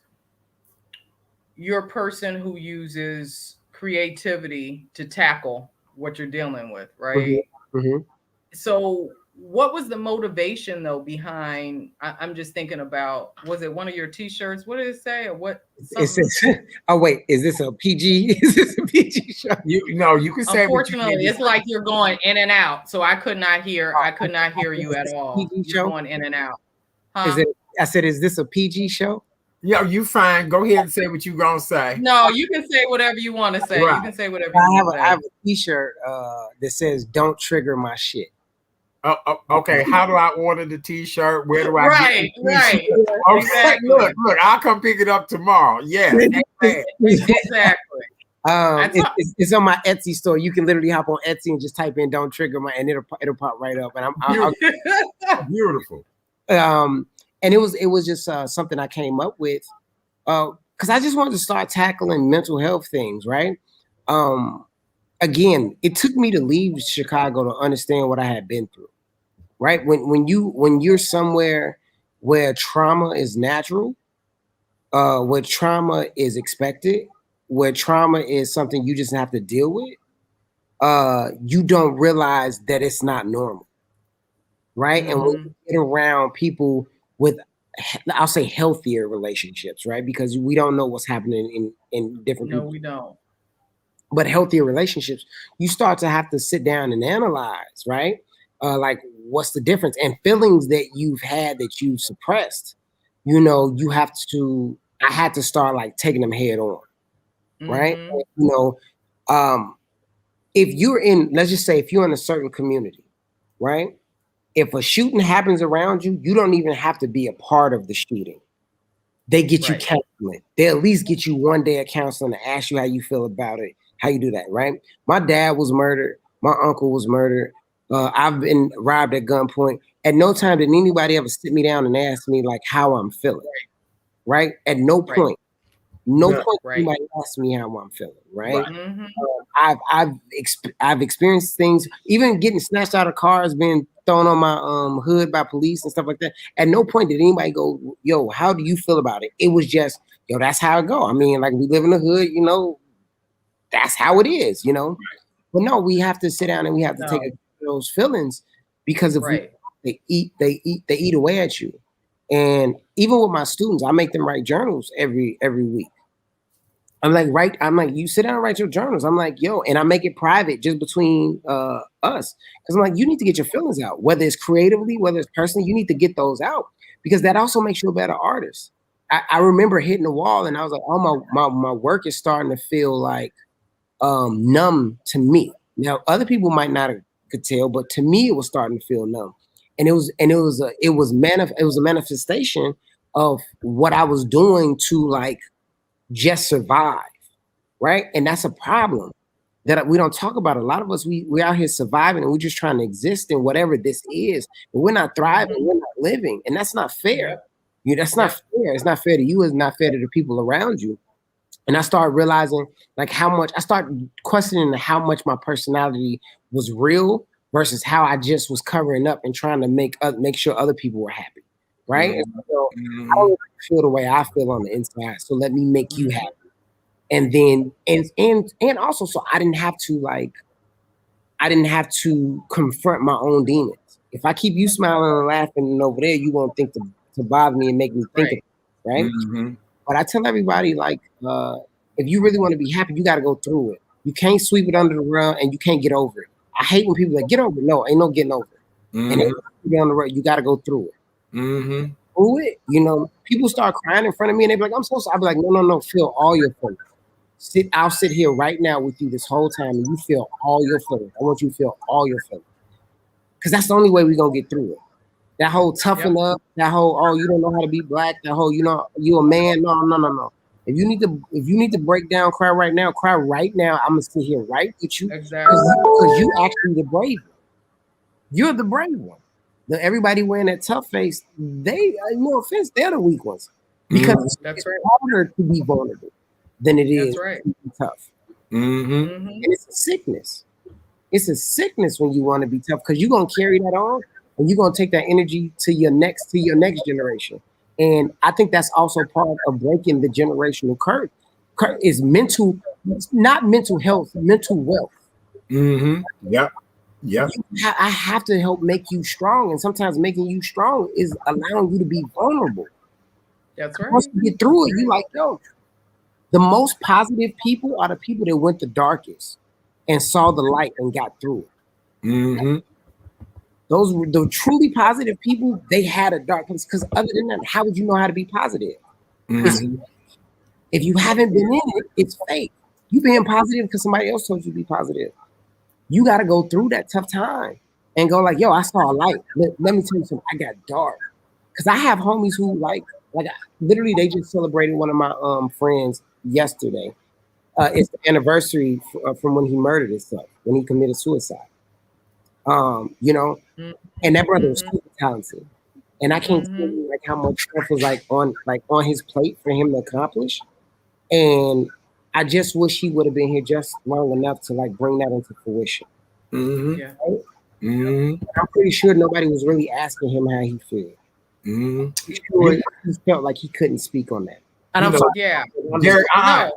you're a person who uses creativity to tackle what you're dealing with, right? Mm-hmm. So what was the motivation though behind, I'm just thinking about, was it one of your t-shirts? What did it say? Or what? It says, oh wait, is this a PG? Is this a PG show? You can say. Unfortunately, it's like you're going in and out. So I could not hear you at all. You're going in and out. Huh? I said, is this a PG show? Yeah, you fine. Go ahead and say what you gonna say. No, you can say whatever you want to say. Right. You can say whatever you want to say. I have a t-shirt that says, don't trigger my shit. Okay, how do I order the t-shirt? Where do I Right. Okay, exactly. Look, I'll come pick it up tomorrow. Yeah. Exactly. It's on my Etsy store. You can literally hop on Etsy and just type in "don't trigger my," and it'll pop right up. And I'm beautiful. And it was just something I came up with because I just wanted to start tackling mental health things, right? Again, it took me to leave Chicago to understand what I had been through, right? When you're somewhere where trauma is natural, where trauma is expected, where trauma is something you just have to deal with, you don't realize that it's not normal, right? Mm-hmm. And when you get around people with, I'll say, healthier relationships, right? Because we don't know what's happening in different people. No, we don't. But healthier relationships, you start to have to sit down and analyze, right? Like, what's the difference? And feelings that you've had that you've suppressed, I had to start like taking them head on, right? Mm-hmm. If you're in, let's just say, if you're in a certain community, right? If a shooting happens around you, you don't even have to be a part of the shooting. They get you counseling. They at least get you one day of counseling to ask you how you feel about it, how you do that, right? My dad was murdered. My uncle was murdered. I've been robbed at gunpoint. At no time did anybody ever sit me down and ask me like how I'm feeling, right? At no point. No point anybody asked me how I'm feeling, right? Mm-hmm. I've experienced things, even getting snatched out of cars, being thrown on my hood by police and stuff like that. At no point did anybody go, yo, how do you feel about it? It was just, yo, that's how it go. I mean, like, we live in the hood, that's how it is, But no, we have to sit down and we have to take those feelings, because if they eat away at you. And even with my students, I make them write journals every week. I'm like, you sit down and write your journals. I'm like, yo, and I make it private just between us. Because I'm like, you need to get your feelings out, whether it's creatively, whether it's personally, you need to get those out, because that also makes you a better artist. I remember hitting the wall and I was like, oh, my work is starting to feel like numb to me. Now, other people might not have could tell, but to me, it was starting to feel numb. And it was a manifestation of what I was doing to like just survive, right? And that's a problem that we don't talk about. A lot of us, we're out here surviving and we're just trying to exist in whatever this is. But we're not thriving, we're not living, and that's not fair. That's not fair. It's not fair to you. It's not fair to the people around you. And I started realizing like I started questioning how much my personality was real versus how I just was covering up and trying to make sure other people were happy, right? Mm-hmm. And so I don't feel the way I feel on the inside, so let me make you happy. And then and also, so I didn't have to confront my own demons. If I keep you smiling and laughing and over there, you won't think to bother me and make me think of it, right? Mm-hmm. But I tell everybody, like, if you really want to be happy, you got to go through it. You can't sweep it under the rug and you can't get over it. I hate when people like, get over it. No, ain't no getting over it. Mm-hmm. And if you get on the road, you got to go through it. Mm-hmm. Through it, people start crying in front of me and they be like, I'm so sorry. I be like, no, feel all your feelings. I'll sit here right now with you this whole time and you feel all your feelings. I want you to feel all your feelings. Because that's the only way we're going to get through it. That whole toughen up, that whole, oh, you don't know how to be black, that whole, you know, you a man. No. If you need to break down, cry right now, cry right now. I'm gonna sit here right with you. Exactly. Because you actually the brave one. You're the brave one. Everybody wearing that tough face, no offense, they're the weak ones. Because That's it's right. harder to be vulnerable than it is right. to be tough. Mm-hmm. And it's a sickness. It's a sickness when you want to be tough, because you're gonna carry that on. And you're gonna take that energy to your next generation. And I think that's also part of breaking the generational curse. Is mental, not mental health, mental wealth. Mm-hmm. Yep. I have to help make you strong, and sometimes making you strong is allowing you to be vulnerable. That's right. Once you get through it, you like, yo, the most positive people are the people that went the darkest and saw the light and got through it. Mm-hmm. Those were the truly positive people. They had a darkness, because other than that, how would you know how to be positive? Mm-hmm. If you haven't been in it, it's fake. You being positive because somebody else told you to be positive. You got to go through that tough time and go like, yo, I saw a light. Let me tell you something. I got dark. Because I have homies who literally they just celebrated one of my friends yesterday. It's the anniversary from when he murdered himself, when he committed suicide. You know, and that brother was super talented, and I can't tell you like how much stuff was on his plate for him to accomplish. And I just wish he would have been here just long enough to like bring that into fruition. Mm-hmm. Yeah. Right? Mm-hmm. I'm pretty sure nobody was really asking him how he felt. Mm-hmm. Sure, he felt like he couldn't speak on that. And I'm sorry. Yeah. Derek, No.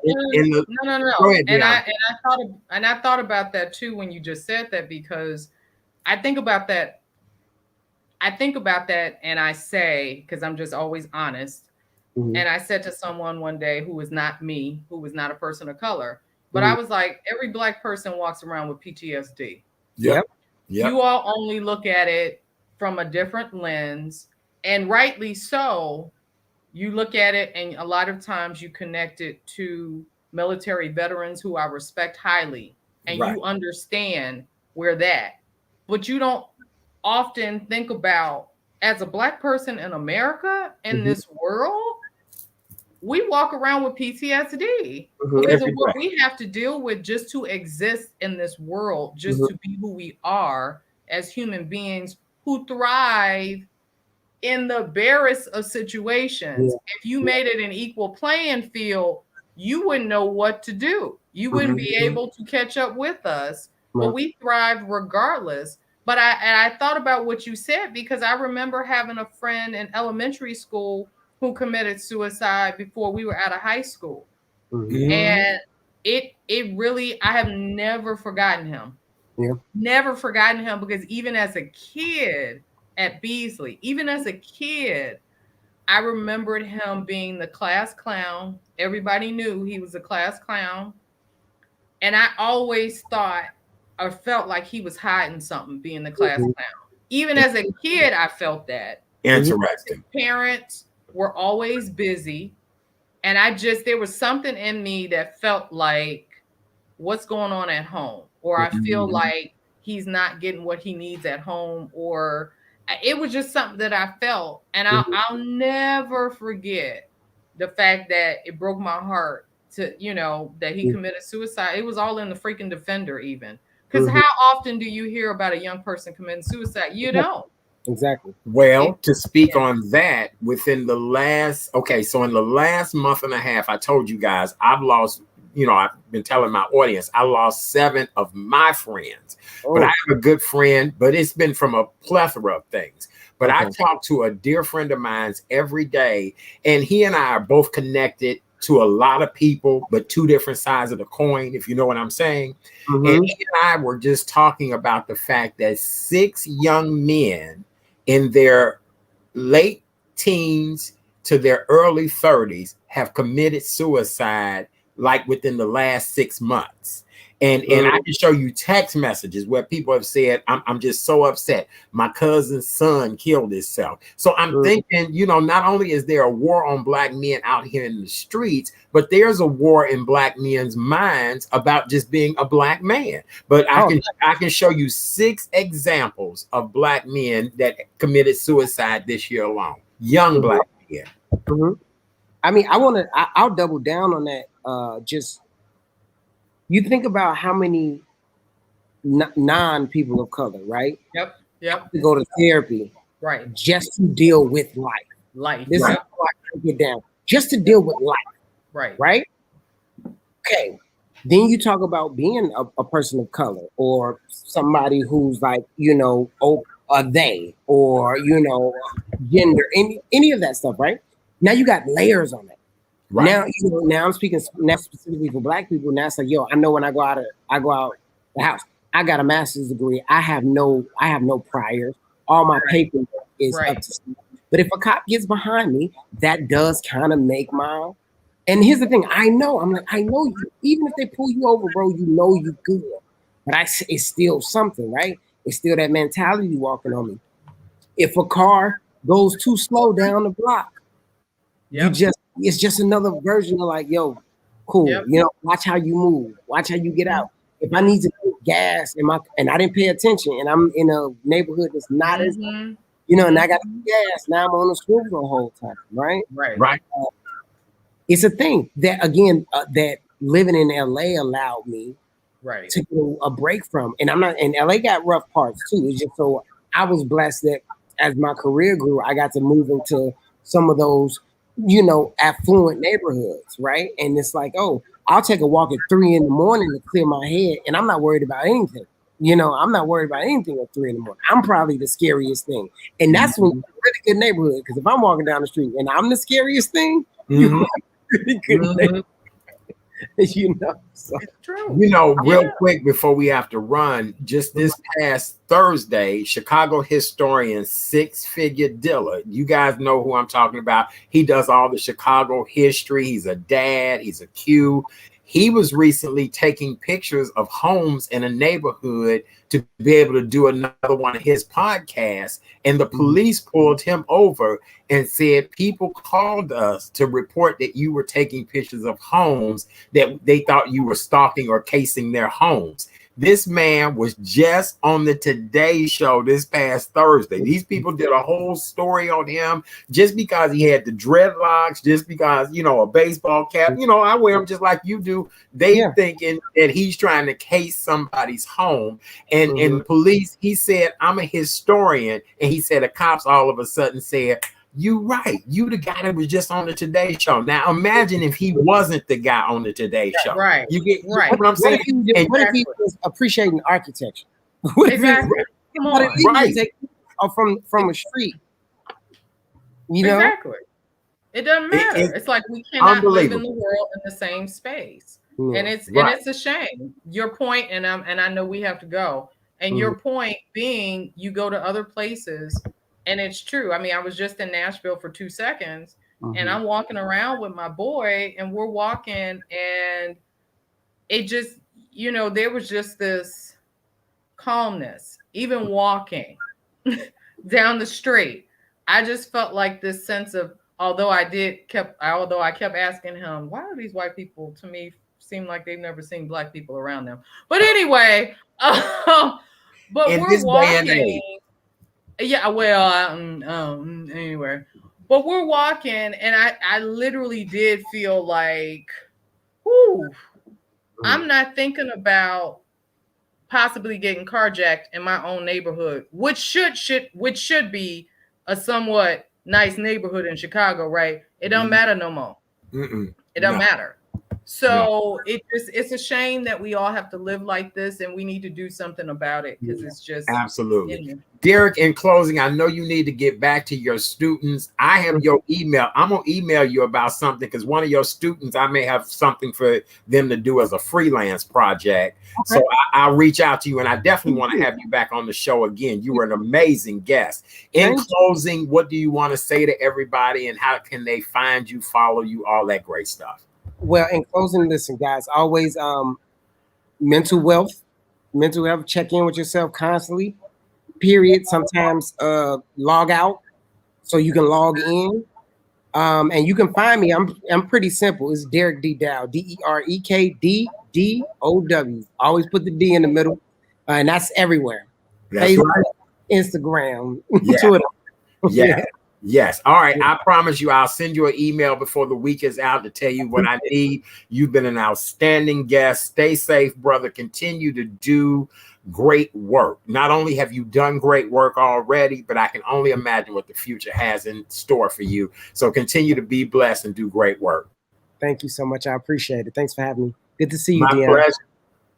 Go ahead, And I thought about that too when you just said that, because I think about that. And I say, because I'm just always honest. Mm-hmm. And I said to someone one day who was not me, who was not a person of color, but I was like, every black person walks around with PTSD. Yep. You all only look at it from a different lens, and rightly so. You look at it, and a lot of times you connect it to military veterans who I respect highly, and you understand where that. But you don't often think about, as a black person in America, in this world, we walk around with PTSD because of what we have to deal with just to exist in this world, just to be who we are as human beings who thrive in the barest of situations. If you made it an equal playing field, you wouldn't know what to do. You wouldn't be able to catch up with us, but we thrive regardless. But I thought about what you said, because I remember having a friend in elementary school who committed suicide before we were out of high school. And it really, I have never forgotten him. Never forgotten him, because even as a kid at Beasley, I remembered him being the class clown. Everybody knew he was a class clown. And I always thought or felt like he was hiding something being the class clown. Even as a kid, I felt that. Interesting. His parents were always busy. And there was something in me that felt like, what's going on at home? Or I feel like he's not getting what he needs at home, or it was just something that I felt. And I'll never forget the fact that it broke my heart to, that he committed suicide. It was all in the freaking Defender even. Because how often do you hear about a young person committing suicide? You don't. Exactly. Well, to speak on that, in the last month and a half, I told you guys I've lost, I've been telling my audience, I lost 7 of my friends. But I have a good friend, but it's been from a plethora of things. But I talk to a dear friend of mine every day, and he and I are both connected to a lot of people, but 2 different sides of the coin, if you know what I'm saying. And he and I were just talking about the fact that 6 young men in their late teens to their early 30s have committed suicide like within the last 6 months. And I can show you text messages where people have said, I'm just so upset. My cousin's son killed himself. So I'm thinking, you know, not only is there a war on Black men out here in the streets, but there's a war in Black men's minds about just being a Black man. But I can show you 6 examples of Black men that committed suicide this year alone. Young Black men. I mean, I'll double down on that. Just you think about how many non-people of color, right? Yep. To go to therapy, right, just to deal with life. This is how I break it down. Just to deal with life, right? Okay. Then you talk about being a person of color or somebody who's like, you know, a they or, you know, gender, any of that stuff, right? Now you got layers on it. Right. Now, you know, now I'm speaking now specifically for Black people. Now it's like, yo, I know when I go out the house, I got a master's degree. I have no priors. All my paperwork is up to speed. But if a cop gets behind me, that does kind of make my. And here's the thing, I know you. Even if they pull you over, bro, you know you good. But it's still something, right? It's still that mentality walking on me. If a car goes too slow down the block, it's just another version of like, yo, cool. You know, watch how you move, watch how you get out. If I need to put gas and I didn't pay attention and I'm in a neighborhood that's not as, you know, and I got gas, now I'm on the screw the whole time, right? Right. It's a thing that, again, that living in LA allowed me to get a break from. And LA got rough parts too. It's just so I was blessed that as my career grew, I got to move into some of those, you know, affluent neighborhoods, right? And it's like, oh, I'll take a walk at 3 a.m. to clear my head, and I'm not worried about anything. You know, I'm not worried about anything at 3 a.m. I'm probably the scariest thing. And that's when it's a really good neighborhood, because if I'm walking down the street and I'm the scariest thing, you're really good neighborhood. You know, so. It's true. You know, real quick before we have to run, just this past Thursday, Chicago historian Six Figure Dilla, you guys know who I'm talking about. He does all the Chicago history. He's a dad. He's a Q. He was recently taking pictures of homes in a neighborhood to be able to do another one of his podcasts. And the police pulled him over and said, people called us to report that you were taking pictures of homes that they thought you were stalking or casing their homes. This man was just on the Today Show this past Thursday. These people did a whole story on him just because he had the dreadlocks, just because, you know, a baseball cap. You know, I wear them just like you do. They thinking that he's trying to case somebody's home. And the police, he said, I'm a historian. And he said the cops all of a sudden said, you right. You the guy that was just on the Today Show. Now imagine if he wasn't the guy on the Today Show. Right. You get what I'm saying? What if he was appreciating architecture? Exactly. Come on. From a street. You know? Exactly. It doesn't matter. It's like we cannot live in the world in the same space. And it's a shame. Your point, and I know we have to go. And your point being, you go to other places. And it's true. I mean, I was just in Nashville for 2 seconds and I'm walking around with my boy and we're walking and it just, you know, there was just this calmness, even walking down the street. I just felt like this sense of, although I kept asking him, why are these white people to me seem like they've never seen Black people around them? But anyway, but we're walking. Yeah, well, anyway, but we're walking, and I literally did feel like, whoo, I'm not thinking about possibly getting carjacked in my own neighborhood, which should be a somewhat nice neighborhood in Chicago, right? It don't matter no more. It don't matter. So it's a shame that we all have to live like this, and we need to do something about it because it's just absolutely. Derek, in closing, I know you need to get back to your students. I have your email. I'm gonna email you about something because one of your students, I may have something for them to do as a freelance project. Okay. So I'll reach out to you, and I definitely want to have you back on the show again. You were an amazing guest. In closing, what do you want to say to everybody, and how can they find you, follow you, all that great stuff? Well, in closing, listen, guys, always, mental health, check in with yourself constantly, period. Sometimes log out so you can log in. And you can find me. I'm pretty simple. It's Derek D Dow, DerekDDOW. Always put the D in the middle, and that's everywhere. That's Facebook, right. Instagram, Yeah. Twitter. Yeah. Yes. All right. I promise you, I'll send you an email before the week is out to tell you what I need. You've been an outstanding guest. Stay safe, brother. Continue to do great work. Not only have you done great work already, but I can only imagine what the future has in store for you. So continue to be blessed and do great work. Thank you so much. I appreciate it. Thanks for having me. Good to see you, My Deanna. pleasure.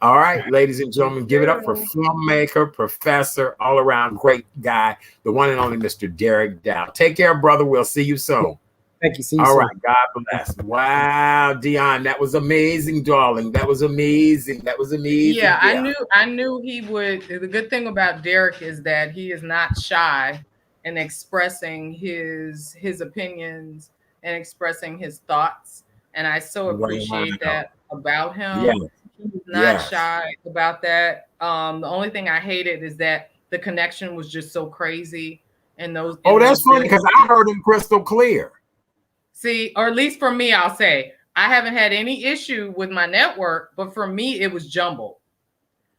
All right, ladies and gentlemen, give it up for filmmaker, professor, all around great guy, the one and only Mr. Derek Dow. Take care, brother. We'll see you soon. Thank you. See you all soon. Right. God bless. Wow, Dion, that was amazing, darling. That was amazing. That was amazing. Yeah, I knew he would. The good thing about Derek is that he is not shy in expressing his opinions and expressing his thoughts. And I so appreciate that about him. Yeah. He's not shy about that. The only thing I hated is that the connection was just so crazy. And those. Oh, that's funny because I heard him crystal clear. See, or at least for me, I'll say I haven't had any issue with my network, but for me, it was jumbled.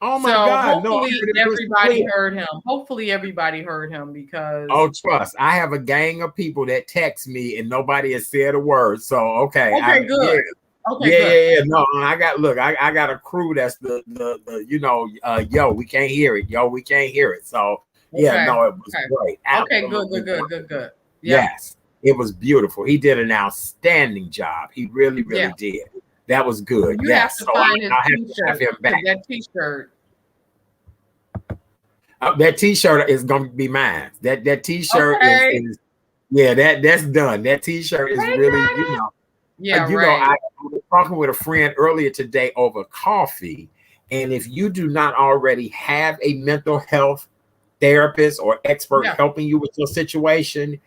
Oh my God! Hopefully everybody heard him. Hopefully everybody heard him because. Oh, trust. I have a gang of people that text me and nobody has said a word. So okay. Okay, good. Yeah. Okay, yeah. No, I got a crew that's the yo, we can't hear it. Yo, we can't hear it. So yeah, no, it was great. Absolutely good. Yeah. Yes, it was beautiful. He did an outstanding job. He really did. That was good. You have to find his t-shirt. Him back. That t-shirt. That t-shirt is gonna be mine. That t-shirt is that's done. That t-shirt is really, Yeah, you know, I was talking with a friend earlier today over coffee, and if you do not already have a mental health therapist or expert helping you with your situation,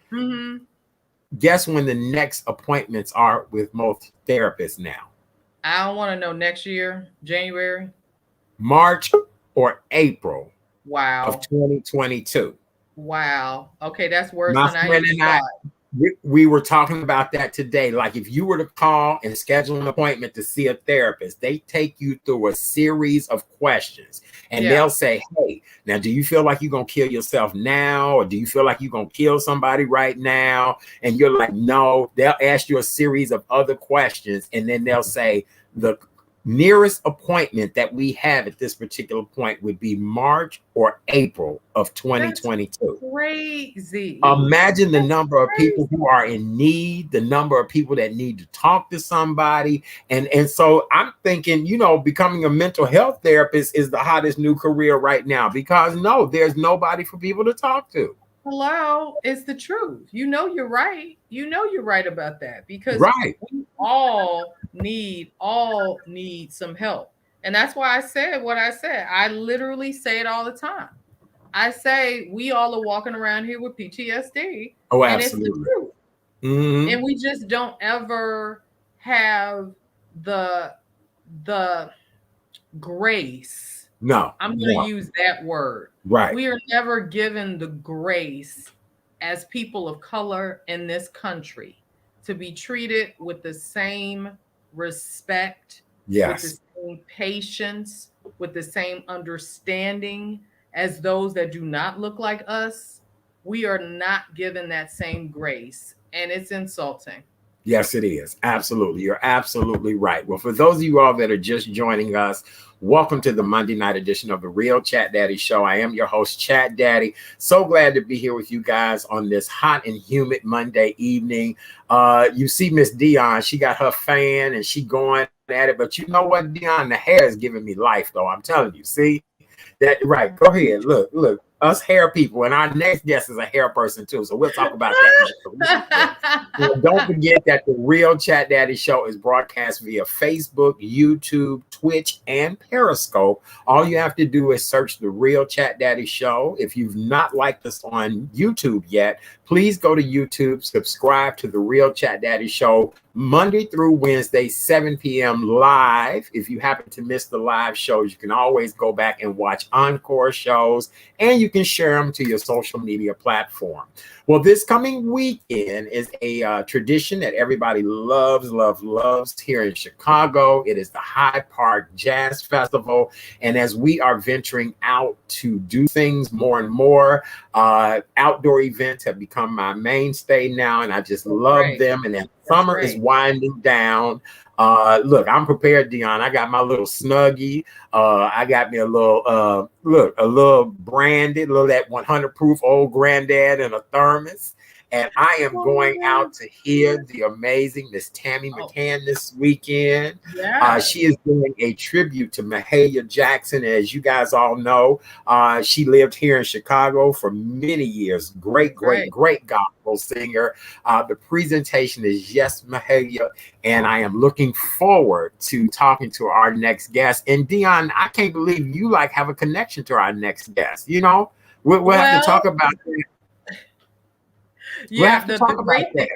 guess when the next appointments are with most therapists now? I don't want to know next year, January, March or April. Wow. Of 2022. Wow. Okay, that's worse My than friend I thought. We were talking about that today. Like if you were to call and schedule an appointment to see a therapist, they take you through a series of questions and they'll say, hey, now, do you feel like you're going to kill yourself now? Or do you feel like you're going to kill somebody right now? And you're like, no. They'll ask you a series of other questions. And then they'll say the nearest appointment that we have at this particular point would be March or April of 2022. That's crazy. Imagine the number of people who are in need, the number of people that need to talk to somebody. And so I'm thinking, becoming a mental health therapist is the hottest new career right now because there's nobody for people to talk to. Hello, it's the truth. You're right. You're right about that because we all need some help. And that's why I said what I said. I literally say it all the time. I say we all are walking around here with PTSD. Oh, absolutely. And it's the truth. Mm-hmm. And we just don't ever have the grace. No. I'm going to use that word. Right. We are never given the grace as people of color in this country to be treated with the same respect, with the same patience, with the same understanding as those that do not look like us. We are not given that same grace, and it's insulting. Yes, it is. Absolutely. You're absolutely right. Well, for those of you all that are just joining us, welcome to the Monday night edition of the Real Chat Daddy Show. I am your host, Chat Daddy. So glad to be here with you guys on this hot and humid Monday evening. You see Miss Dion, she got her fan and she going at it. But you know what, Dion, the hair is giving me life, though. I'm telling you. See that? Right. Go ahead. Look. us hair people, and our next guest is a hair person too. So we'll talk about that. And don't forget that the Real Chat Daddy Show is broadcast via Facebook, YouTube, Twitch, and Periscope. All you have to do is search the Real Chat Daddy Show. If you've not liked us on YouTube yet, please go to YouTube, subscribe to the Real Chat Daddy Show Monday through Wednesday, 7 p.m. live. If you happen to miss the live shows, you can always go back and watch encore shows, and you can share them to your social media platform. Well, this coming weekend is a tradition that everybody loves here in Chicago. It is the HYDE Park Jazz Festival. And as we are venturing out to do things more and more, outdoor events have become my mainstay now, and I just love them. And then summer is winding down. Look, I'm prepared, Dion. I got my little Snuggie. I got me a little, a little branded, little that 100 proof old granddad and a thermos. And I am going out to hear the amazing Miss Tammy McCann this weekend. She is doing a tribute to Mahalia Jackson. As you guys all know, she lived here in Chicago for many years. Great gospel singer. The presentation is Yes, Mahalia. And I am looking forward to talking to our next guest. And Dion, I can't believe you have a connection to our next guest. You know, we'll have to talk about that. Yeah, the great thing.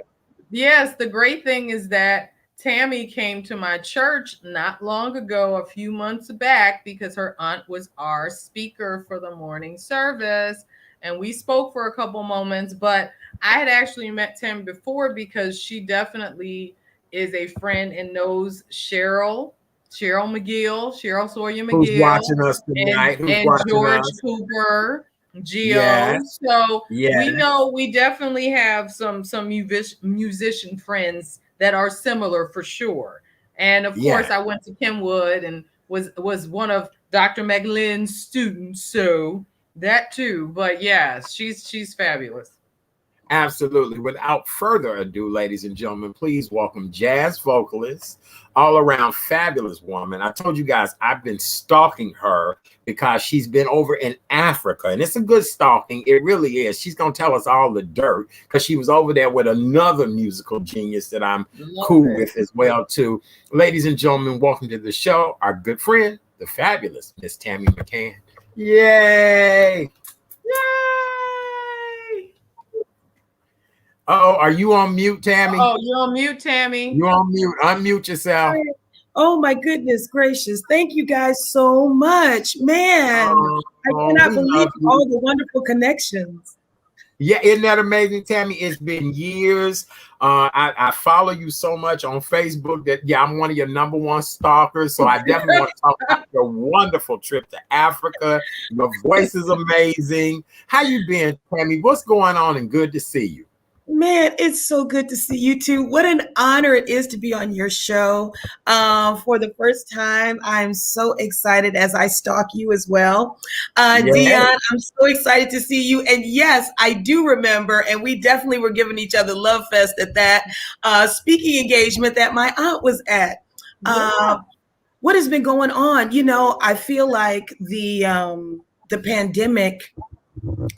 Yes, the great thing is that Tammy came to my church not long ago, a few months back, because her aunt was our speaker for the morning service. And we spoke for a couple moments, but I had actually met Tammy before because she definitely is a friend and knows Cheryl Sawyer McGill, who's watching us tonight, and George Cooper. Gio. So we definitely have some musician friends that are similar for sure. And of course, I went to Kenwood and was one of Dr. McLean's students, so that too. But yes, she's fabulous. Absolutely. Without further ado, ladies and gentlemen, please welcome jazz vocalist, all around fabulous woman. I told you guys I've been stalking her because she's been over in Africa, and it's a good stalking. It really is. She's going to tell us all the dirt because she was over there with another musical genius that I'm cool with as well, too. Ladies and gentlemen, welcome to the show. Our good friend, the fabulous Miss Tammy McCann. Yay! Oh, are you on mute, Tammy? Oh, you're on mute, Tammy. You're on mute. Unmute yourself. Oh, my goodness gracious. Thank you guys so much. Man, I cannot believe all the wonderful connections. Yeah, isn't that amazing, Tammy? It's been years. I follow you so much on Facebook that, I'm one of your #1 stalkers. So I definitely want to talk about your wonderful trip to Africa. Your voice is amazing. How you been, Tammy? What's going on? And good to see you. Man, it's so good to see you too. What an honor it is to be on your show for the first time. I'm so excited as I stalk you as well. Dion, I'm so excited to see you. And yes, I do remember, and we definitely were giving each other love fest at that speaking engagement that my aunt was at. What has been going on? You know, I feel like the pandemic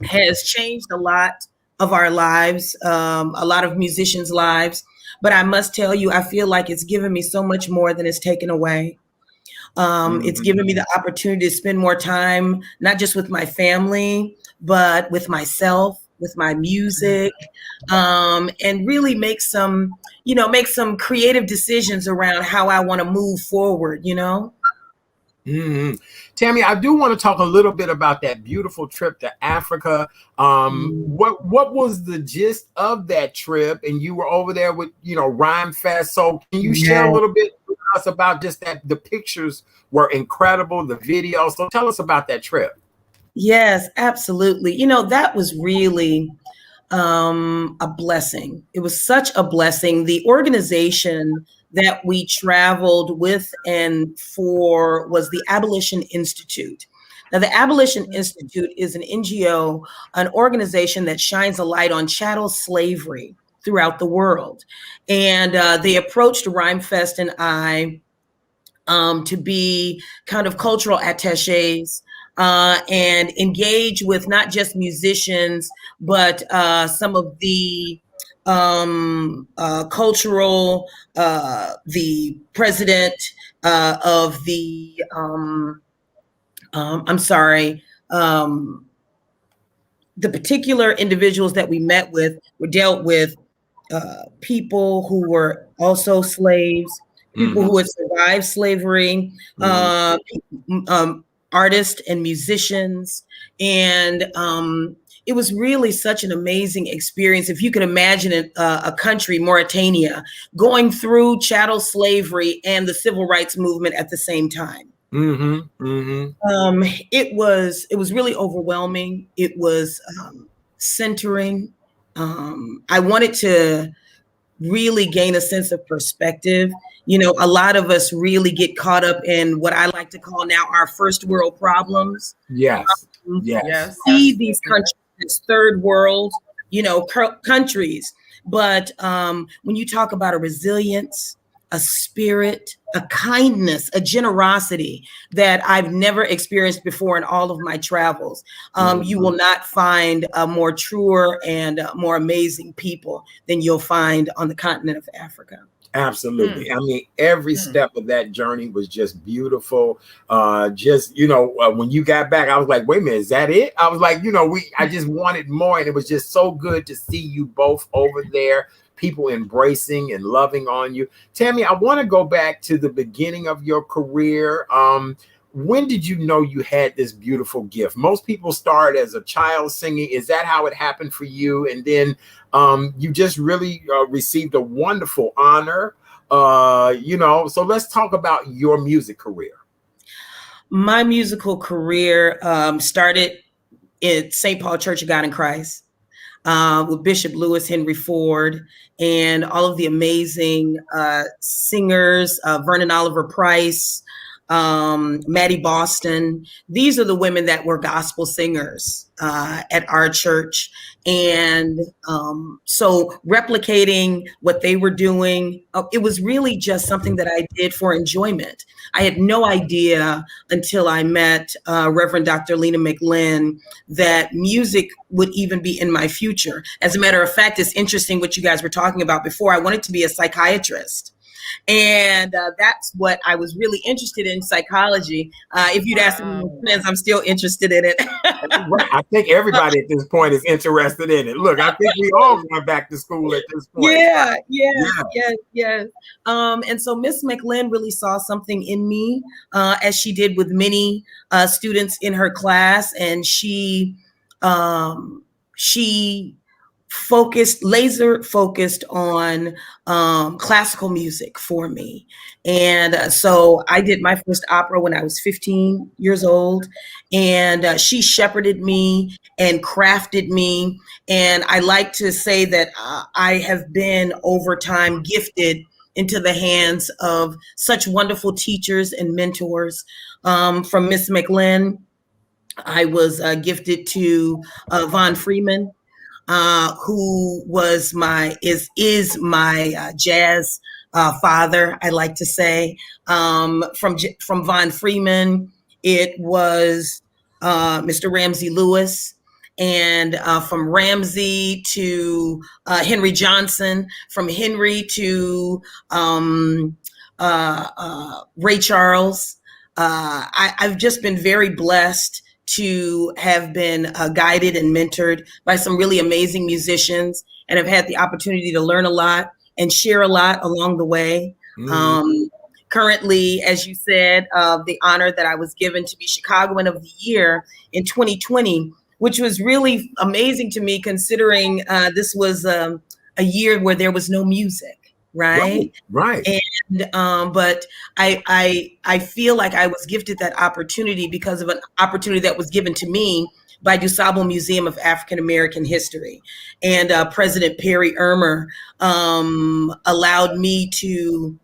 has changed a lot of our lives, a lot of musicians' lives. But I must tell you, I feel like it's given me so much more than it's taken away. It's given me the opportunity to spend more time, not just with my family, but with myself, with my music, and really make some creative decisions around how I want to move forward, you know? Tammy, I do want to talk a little bit about that beautiful trip to Africa. What was the gist of that trip? And you were over there with, Rhyme Fest. So can you share a little bit with us about just that? The pictures were incredible, the video. So tell us about that trip. Yes, absolutely. That was really a blessing. It was such a blessing. The organization that we traveled with and for was the Abolition Institute. Now, the Abolition Institute is an NGO, an organization that shines a light on chattel slavery throughout the world. And they approached Rhymefest and I to be kind of cultural attaches and engage with not just musicians, but some of the cultural, the president of the, the particular individuals that we met with were dealt with people who were also slaves, people who had survived slavery, artists and musicians. And it was really such an amazing experience. If you can imagine a country, Mauritania, going through chattel slavery and the civil rights movement at the same time. It was really overwhelming. It was centering. I wanted to really gain a sense of perspective. You know, a lot of us really get caught up in what I like to call now our first world problems. Yes. See these countries as third world, you know, countries. But when you talk about a resilience, a spirit, a kindness, a generosity that I've never experienced before in all of my travels, you will not find a more truer and more amazing people than you'll find on the continent of Africa. Absolutely. I mean, every step of that journey was just beautiful. Just, you know, when you got back, I was like, wait a minute, is that it? I was like, you know, I just wanted more. And it was just so good to see you both over there, people embracing and loving on you. Tammy, I want to go back to the beginning of your career. When did you know you had this beautiful gift? Most people start as a child singing. Is that how it happened for you? And then you just really received a wonderful honor, you know, so let's talk about your music career. My musical career started at St. Paul Church of God in Christ with Bishop Lewis Henry Ford and all of the amazing singers, Vernon Oliver Price, Maddie Boston. These are the women that were gospel singers at our church. And so replicating what they were doing, it was really just something that I did for enjoyment. I had no idea until I met Reverend Dr. Lena McLean that music would even be in my future. As a matter of fact, it's interesting what you guys were talking about before. I wanted to be a psychiatrist. And that's what I was really interested in, psychology. If you'd ask me, I'm still interested in it. I think everybody at this point is interested in it. Look, I think we all going back to school at this point. Yes. And so Miss McLean really saw something in me, as she did with many students in her class, and she laser focused on classical music for me. And so I did my first opera when I was 15 years old, and she shepherded me and crafted me. And I like to say that I have been over time gifted into the hands of such wonderful teachers and mentors. From Miss McLean, I was gifted to Von Freeman, who was is my jazz father, I like to say. From Von Freeman, it was Mr. Ramsey Lewis, and from Ramsey to Henry Johnson, from Henry to Ray Charles. I've just been very blessed to have been guided and mentored by some really amazing musicians, and have had the opportunity to learn a lot and share a lot along the way. Currently, as you said, the honor that I was given to be Chicagoan of the Year in 2020, which was really amazing to me, considering this was a year where there was no music. Right. And but I feel like I was gifted that opportunity because of an opportunity that was given to me by DuSable Museum of African American History, and President Perry Ermer allowed me to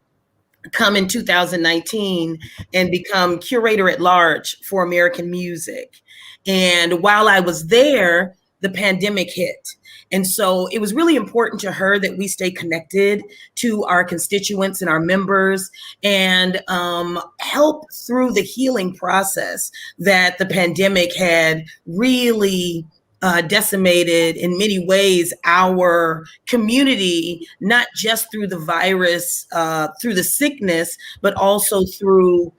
come in 2019 and become curator at large for American music. And while I was there, the pandemic hit. And so it was really important to her that we stay connected to our constituents and our members and help through the healing process that the pandemic had really decimated in many ways our community, not just through the virus, through the sickness, but also through,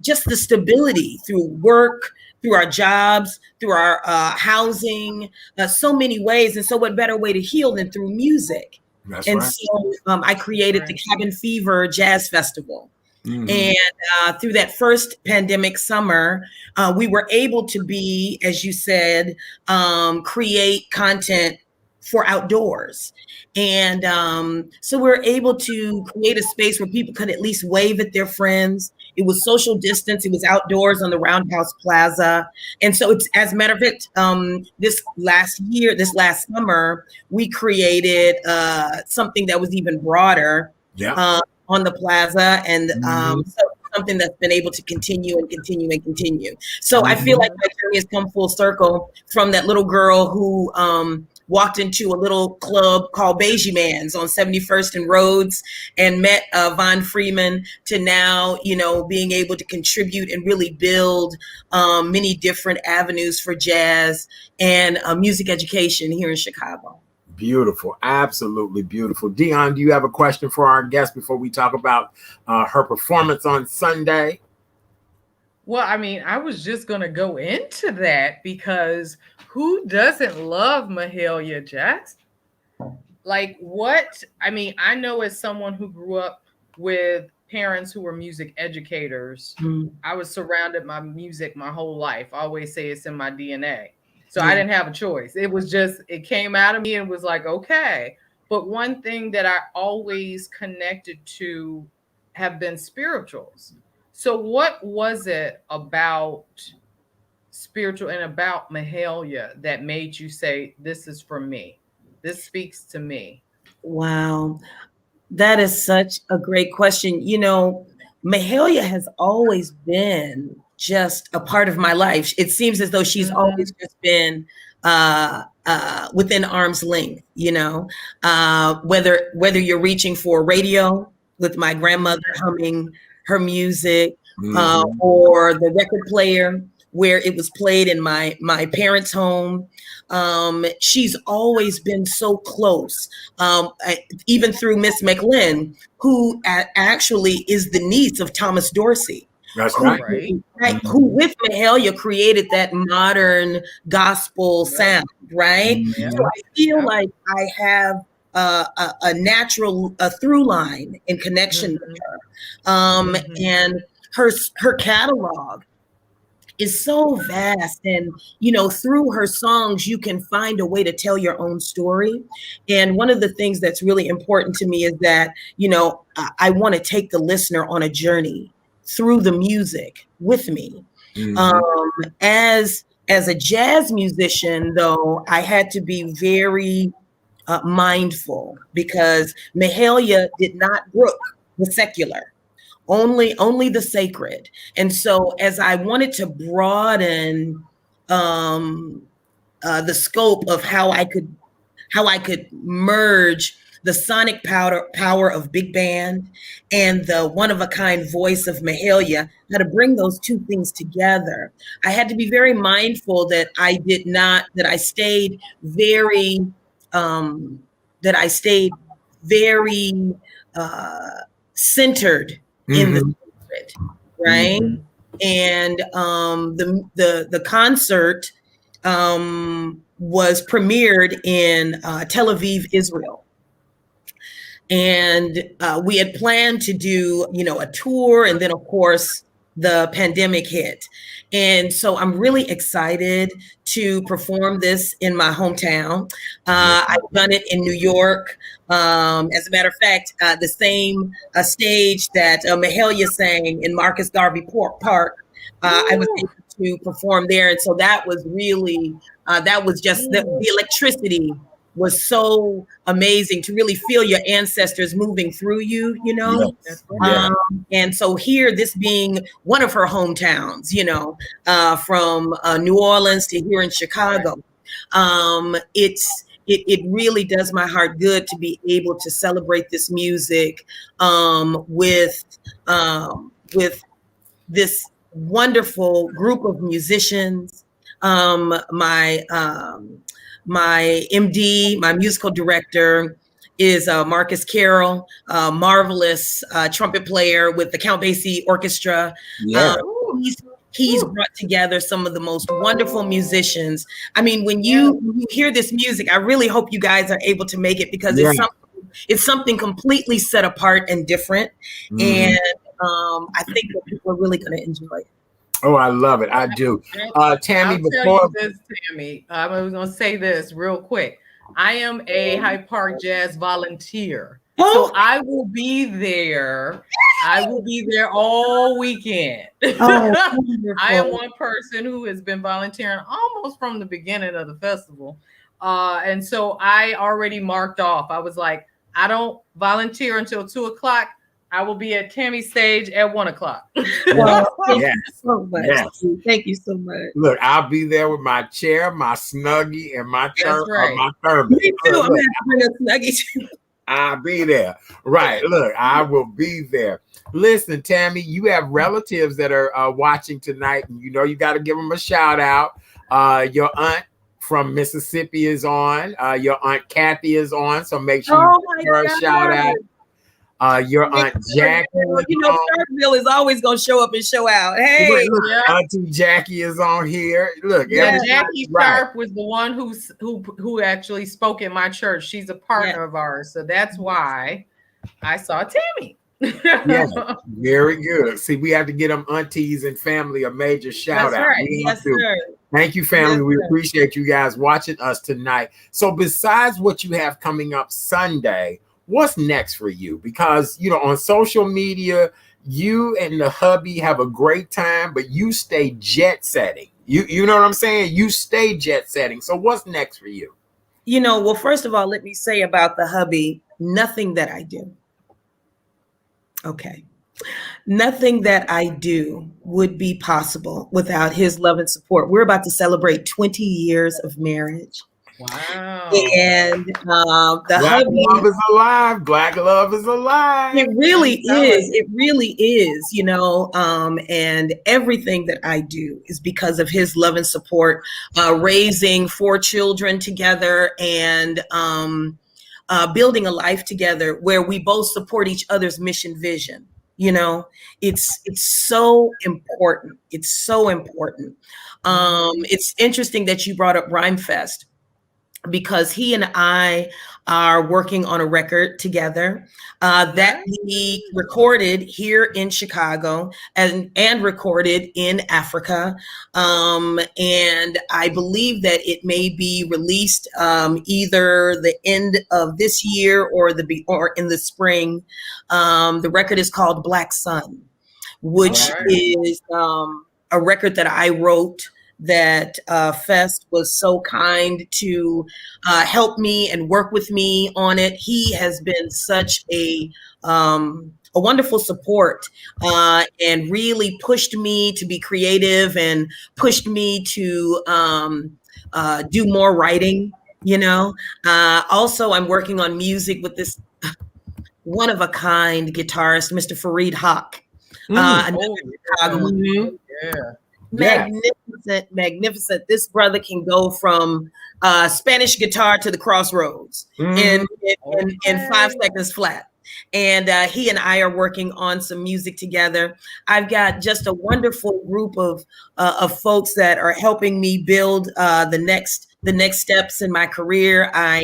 just the stability through work, through our jobs, through our housing, so many ways. And so what better way to heal than through music? That's and right. so I created the Cabin Fever Jazz Festival. Mm-hmm. And through that first pandemic summer, we were able to be, as you said, create content for outdoors. And so we're able to create a space where people could at least wave at their friends. It was social distance. It was outdoors on the Roundhouse Plaza. And so it's, as a matter of fact, this last summer, we created something that was even broader on the plaza. And so something that's been able to continue and continue and continue. So I feel like my journey has come full circle from that little girl who walked into a little club called Beige Man's on 71st and Rhodes and met Von Freeman to now, being able to contribute and really build many different avenues for jazz and music education here in Chicago. Beautiful. Absolutely beautiful. Dion, do you have a question for our guest before we talk about her performance on Sunday? Well, I mean, I was just going to go into that because who doesn't love Mahalia Jackson? Like I know as someone who grew up with parents who were music educators, I was surrounded by music my whole life. I always say it's in my DNA. So I didn't have a choice. It was just, it came out of me and was like, okay. But one thing that I always connected to have been spirituals. So what was it about spiritual and about Mahalia that made you say, this is for me? This speaks to me. Wow. That is such a great question. Mahalia has always been just a part of my life. It seems as though she's always just been within arm's length, whether you're reaching for radio with my grandmother humming her music, or the record player where it was played in my parents' home. She's always been so close, even through Miss McLean, who actually is the niece of Thomas Dorsey. That's right. Who with Mahalia created that modern gospel sound, right? Yeah. So I feel like I have a natural through line in connection with her. And her catalog is so vast, and through her songs you can find a way to tell your own story. And one of the things that's really important to me is that I want to take the listener on a journey through the music with me. As a jazz musician, though, I had to be very mindful because Mahalia did not brook the secular, only the sacred. And so as I wanted to broaden the scope of how I could merge the sonic power of big band and the one-of-a-kind voice of Mahalia, how to bring those two things together, I had to be very mindful that I stayed very centered in the spirit, right? And the concert was premiered in Tel Aviv, Israel. And we had planned to do, a tour, and then of course the pandemic hit. And so I'm really excited to perform this in my hometown. I've done it in New York. As a matter of fact, the same stage that Mahalia sang in Marcus Garvey Park, I was able to perform there. And so that was really, that was just the electricity was so amazing to really feel your ancestors moving through you, and so here, this being one of her hometowns, from New Orleans to here in Chicago, It really does my heart good to be able to celebrate this music with this wonderful group of musicians. My MD, my musical director, is Marcus Carroll, marvelous trumpet player with the Count Basie Orchestra. Yeah. He's brought together some of the most wonderful musicians. I mean, when you hear this music, I really hope you guys are able to make it, because it's something completely set apart and different. And I think that people are really going to enjoy it. Oh, I love it. I do. Tammy, Tammy, I was going to say this real quick. I am a HYDE Park Jazz volunteer. So I will be there. I will be there all weekend. I am one person who has been volunteering almost from the beginning of the festival. And so I already marked off. I was like, I don't volunteer until 2:00. I will be at Tammy's stage at 1:00. Thank you so much. Yes. Thank you so much. Look, I'll be there with my chair, my Snuggie, and my thermos. Me too. I'm going to bring a Snuggie too. I'll be there. Right. Look, I will be there. Listen, Tammy, you have relatives that are watching tonight, and you know you got to give them a shout out. Your aunt from Mississippi is on. Your aunt Kathy is on, so make sure you give her a shout out. Your aunt Jackie. You know, Starkville is always going to show up and show out. Hey, Auntie Jackie is on here. Look, Jackie Sharp was the one who actually spoke at my church. She's a partner of ours, so that's why I saw Tammy. Yeah, very good. See, we have to get them aunties and family a major shout out. Right. Yes, sir. Thank you, family. We appreciate you guys watching us tonight. So, besides what you have coming up Sunday, what's next for you? Because, you know, on social media, you and the hubby have a great time, but you stay jet setting. You know what I'm saying? You stay jet setting. So what's next for you? You know, well, first of all, let me say about the hubby, nothing that I do. Okay. Nothing that I do would be possible without his love and support. We're about to celebrate 20 years of marriage. Wow. And the Black love is alive. Black love is alive. It really is. It really is, you know, and everything that I do is because of his love and support, raising 4 children together and building a life together where we both support each other's mission vision. You know, it's so important. It's so important. It's interesting that you brought up Rhymefest, because he and I are working on a record together that we recorded here in Chicago and recorded in Africa. And I believe that it may be released either the end of this year or in the spring. The record is called Black Sun, which is a record that I wrote, that Fest was so kind to help me and work with me on it. He has been such a wonderful support and really pushed me to be creative and pushed me to do more writing, you know. Also, I'm working on music with this one-of-a-kind guitarist, Mr. Fareed Haq. Chicagoan. Magnificent. This brother can go from Spanish guitar to the crossroads in 5 seconds flat. And he and I are working on some music together. I've got just a wonderful group of folks that are helping me build the next steps in my career. I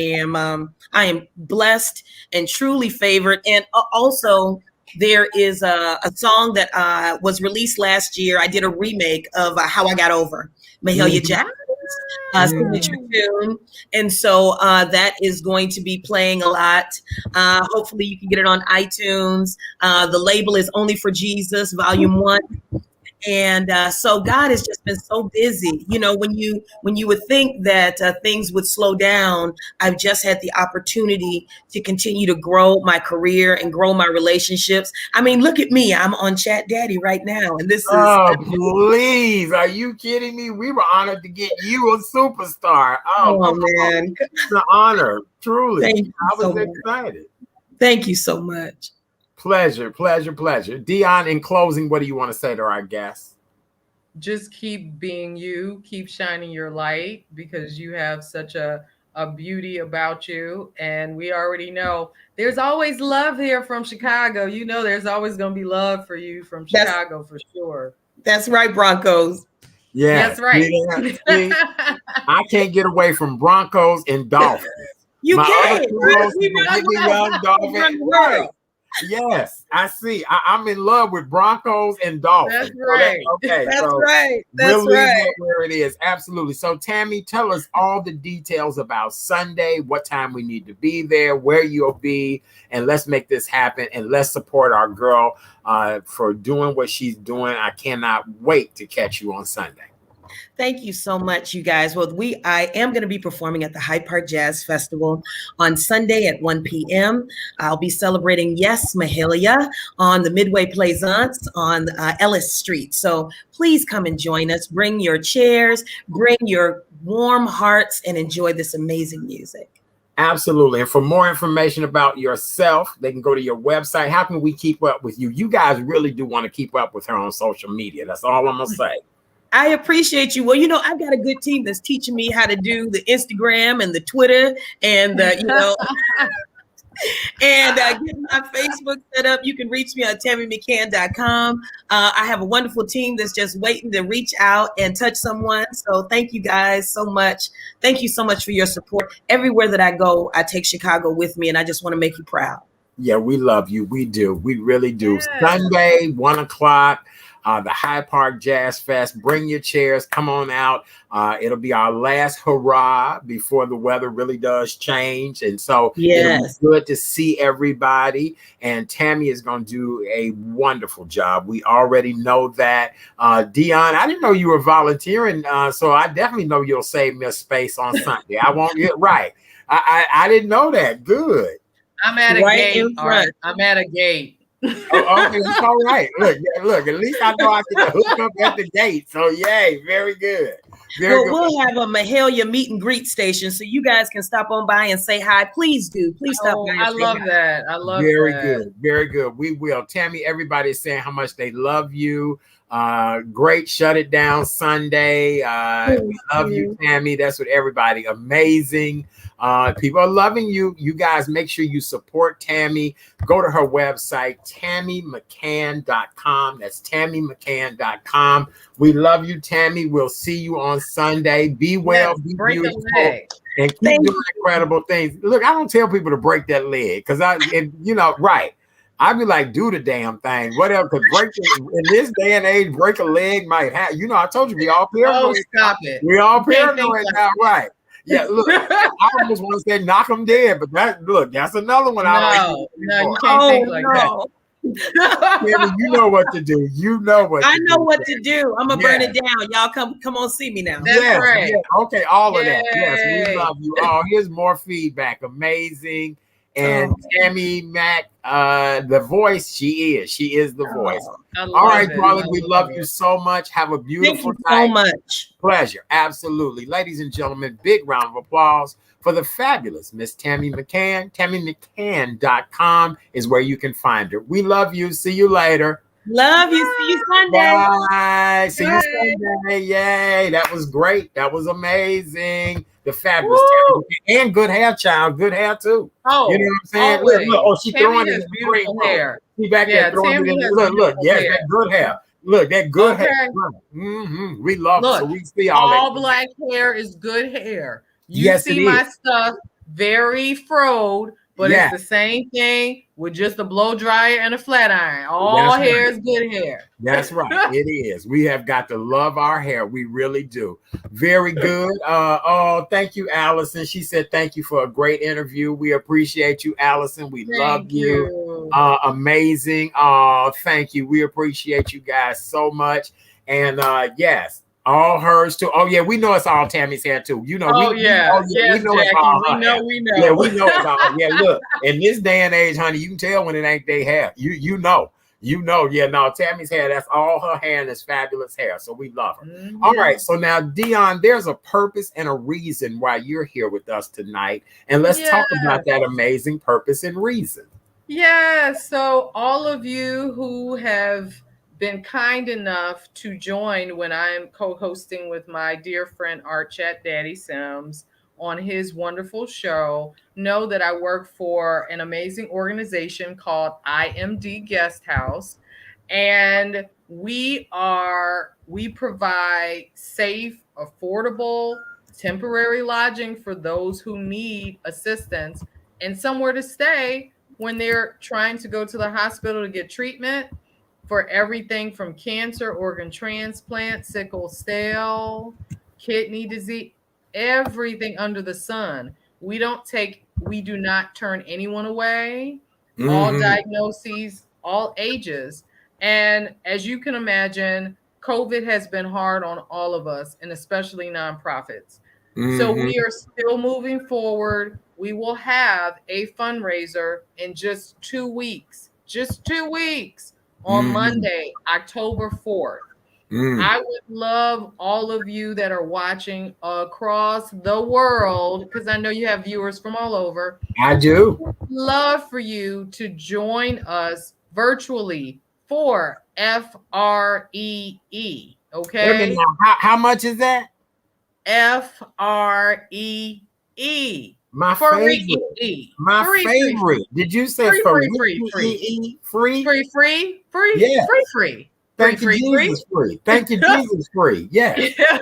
am blessed and truly favored. And also, there is a song that was released last year. I did a remake of How I Got Over, Mahalia Jackson's signature tune. And so that is going to be playing a lot. Hopefully you can get it on iTunes. The label is Only for Jesus, Volume 1. And so God has just been so busy. You know, when you would think that things would slow down, I've just had the opportunity to continue to grow my career and grow my relationships. I mean, look at me. I'm on Chat Daddy right now. And this is... Oh, please. Are you kidding me? We were honored to get you a superstar. Oh man. It's an honor. Truly. I was so excited. Thank you so much. Pleasure, pleasure, pleasure. Dion, in closing, what do you want to say to our guests? Just keep being you, keep shining your light, because you have such a beauty about you. And we already know there's always love here from Chicago. You know, there's always going to be love for you from Chicago, for sure. That's right, Broncos. Yeah, that's right. See, I can't get away from Broncos and Dolphins. You can't. Yes, I see. I'm in love with Broncos and Dolphins. That's right. Okay, that's right. That's we'll right. leave it where it is. Absolutely. So, Tammy, tell us all the details about Sunday, what time we need to be there, where you'll be, and let's make this happen. And let's support our girl for doing what she's doing. I cannot wait to catch you on Sunday. Thank you so much, you guys. Well, I am going to be performing at the HYDE Park Jazz Festival on Sunday at 1 p.m. I'll be celebrating Yes Mahalia on the Midway Plaisance on Ellis Street. So please come and join us. Bring your chairs, bring your warm hearts, and enjoy this amazing music. Absolutely. And for more information about yourself, they can go to your website. How can we keep up with you? You guys really do want to keep up with her on social media. That's all I'm going to say. I appreciate you. Well, you know, I've got a good team that's teaching me how to do the Instagram and the Twitter and, you know, and getting my Facebook set up. You can reach me on TammyMcCann.com. I have a wonderful team that's just waiting to reach out and touch someone. So thank you guys so much. Thank you so much for your support. Everywhere that I go, I take Chicago with me, and I just want to make you proud. Yeah, we love you. We do. We really do. Yeah. Sunday, 1 o'clock. The HYDE Park Jazz Fest. Bring your chairs. Come on out. It'll be our last hurrah before the weather really does change. And so it'll be good to see everybody. And Tammy is going to do a wonderful job. We already know that. Dion, I didn't know you were volunteering. So I definitely know you'll save me a space on Sunday. I won't get right. I didn't know that. Good. I'm at a gate. I'm at a gate. Oh, okay, it's all right. Look, at least I know I can hook up at the gate. So yay, very good. Very good. We'll have a Mahalia meet and greet station, so you guys can stop on by and say hi. Please do. Please stop by. I love that. I love that. Very good. Very good. We will. Tammy, everybody is saying how much they love you. Great. Shut It Down Sunday. We love you, Tammy. That's what everybody. Amazing. People are loving you. You guys make sure you support Tammy. Go to her website, TammyMcCann.com. That's TammyMcCann.com. We love you, Tammy. We'll see you on Sunday. Be well, be beautiful, and keep doing incredible things. Look, I don't tell people to break that leg because right. I'd be like, do the damn thing, whatever. Because in this day and age, break a leg might have. You know, I told you we all paranoid. Oh, stop it. We all paranoid now, right? Yeah, look, I almost want to say knock them dead, but that's another one. No, you can't think like that. Tammy, you know what to do. You know what I know what to do. I'm gonna burn it down. Y'all come on, see me now. That's right. Yeah. Okay, all of that. Yes, we love you all. Here's more feedback. Amazing. And Tammy Mac, the voice, she is the voice. All right, darling, we love you so much. Have a beautiful night. Thank you so much. Pleasure. Absolutely. Ladies and gentlemen, big round of applause for the fabulous Miss Tammy McCann. TammyMcCann.com is where you can find her. We love you. See you later. Love you. See you Sunday. Bye. See you Sunday. Yay. That was great. That was amazing. The fabulous Tammy, and good hair, child. Good hair too. Oh, you know what I'm saying? Look, she's throwing it in beautiful hair. She back there throwing it in. Look, that good hair. Look, that good hair. Mm-hmm. We love it. So we see all black hair is good hair. You see my stuff very froed, but it's the same thing with just a blow dryer and a flat iron. All hair is good hair. That's right. It is. We have got to love our hair. We really do. Very good. Thank you, Allison. She said thank you for a great interview. We appreciate you, Allison. We love you. Amazing. Thank you. We appreciate you guys so much. And yes, all hers too. Oh yeah, we know it's all Tammy's hair too. You know, yes, we know Jackie, it's all her we know, hair. we know. Yeah, we know it's all. Yeah, look, in this day and age, honey, you can tell when it ain't their hair. You know. Yeah, no, Tammy's hair, that's all her hair, and it's fabulous hair. So we love her. Mm-hmm. All right. So now, Dion, there's a purpose and a reason why you're here with us tonight. And let's talk about that amazing purpose and reason. Yeah. So all of you who have been kind enough to join when I'm co-hosting with my dear friend Art Chat Daddy Sims on his wonderful show, know that I work for an amazing organization called IMD Guest House. And we provide safe, affordable, temporary lodging for those who need assistance and somewhere to stay when they're trying to go to the hospital to get treatment for everything from cancer, organ transplant, sickle cell, kidney disease, everything under the sun. We do not turn anyone away. Mm-hmm. All diagnoses, all ages. And as you can imagine, COVID has been hard on all of us, and especially nonprofits. Mm-hmm. So we are still moving forward. We will have a fundraiser in just 2 weeks. On Monday, October 4th. I would love all of you that are watching across the world, because I know you have viewers from all over. I do. Love for you to join us virtually for FREE. Okay. How much is that? FREE. My favorite. My favorite. Did you say free? Free? Yeah. Free. Thank you, Jesus, free. Thank you, Jesus, free. Yes. Yeah.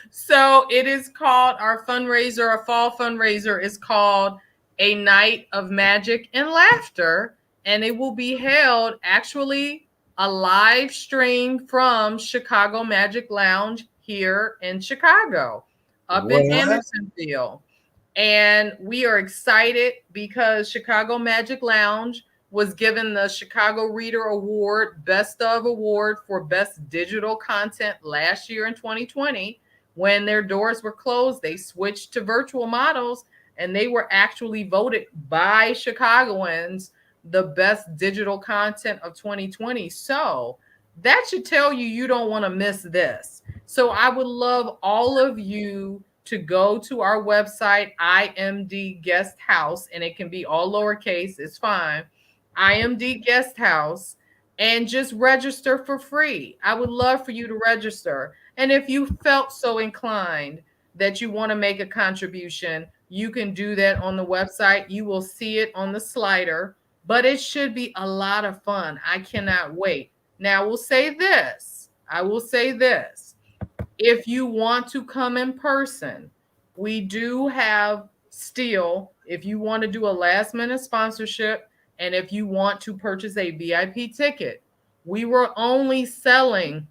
So it is called, our fundraiser, our fall fundraiser is called A Night of Magic and Laughter. And it will be held, actually, a live stream from Chicago Magic Lounge here in Chicago, up in Andersonville. And we are excited because Chicago Magic Lounge was given the Chicago Reader Award, Best of Award for Best Digital Content last year in 2020. When their doors were closed, they switched to virtual models, and they were actually voted by Chicagoans the best digital content of 2020. So that should tell you you don't want to miss this. So I would love all of you to go to our website, IMD Guest House, and it can be all lowercase, it's fine. IMD Guest House, and just register for free. I would love for you to register. And if you felt so inclined that you want to make a contribution, you can do that on the website. You will see it on the slider, but it should be a lot of fun. I cannot wait. Now, I will say this. If you want to come in person, we do have still, if you want to do a last minute sponsorship, and if you want to purchase a VIP ticket, we were only selling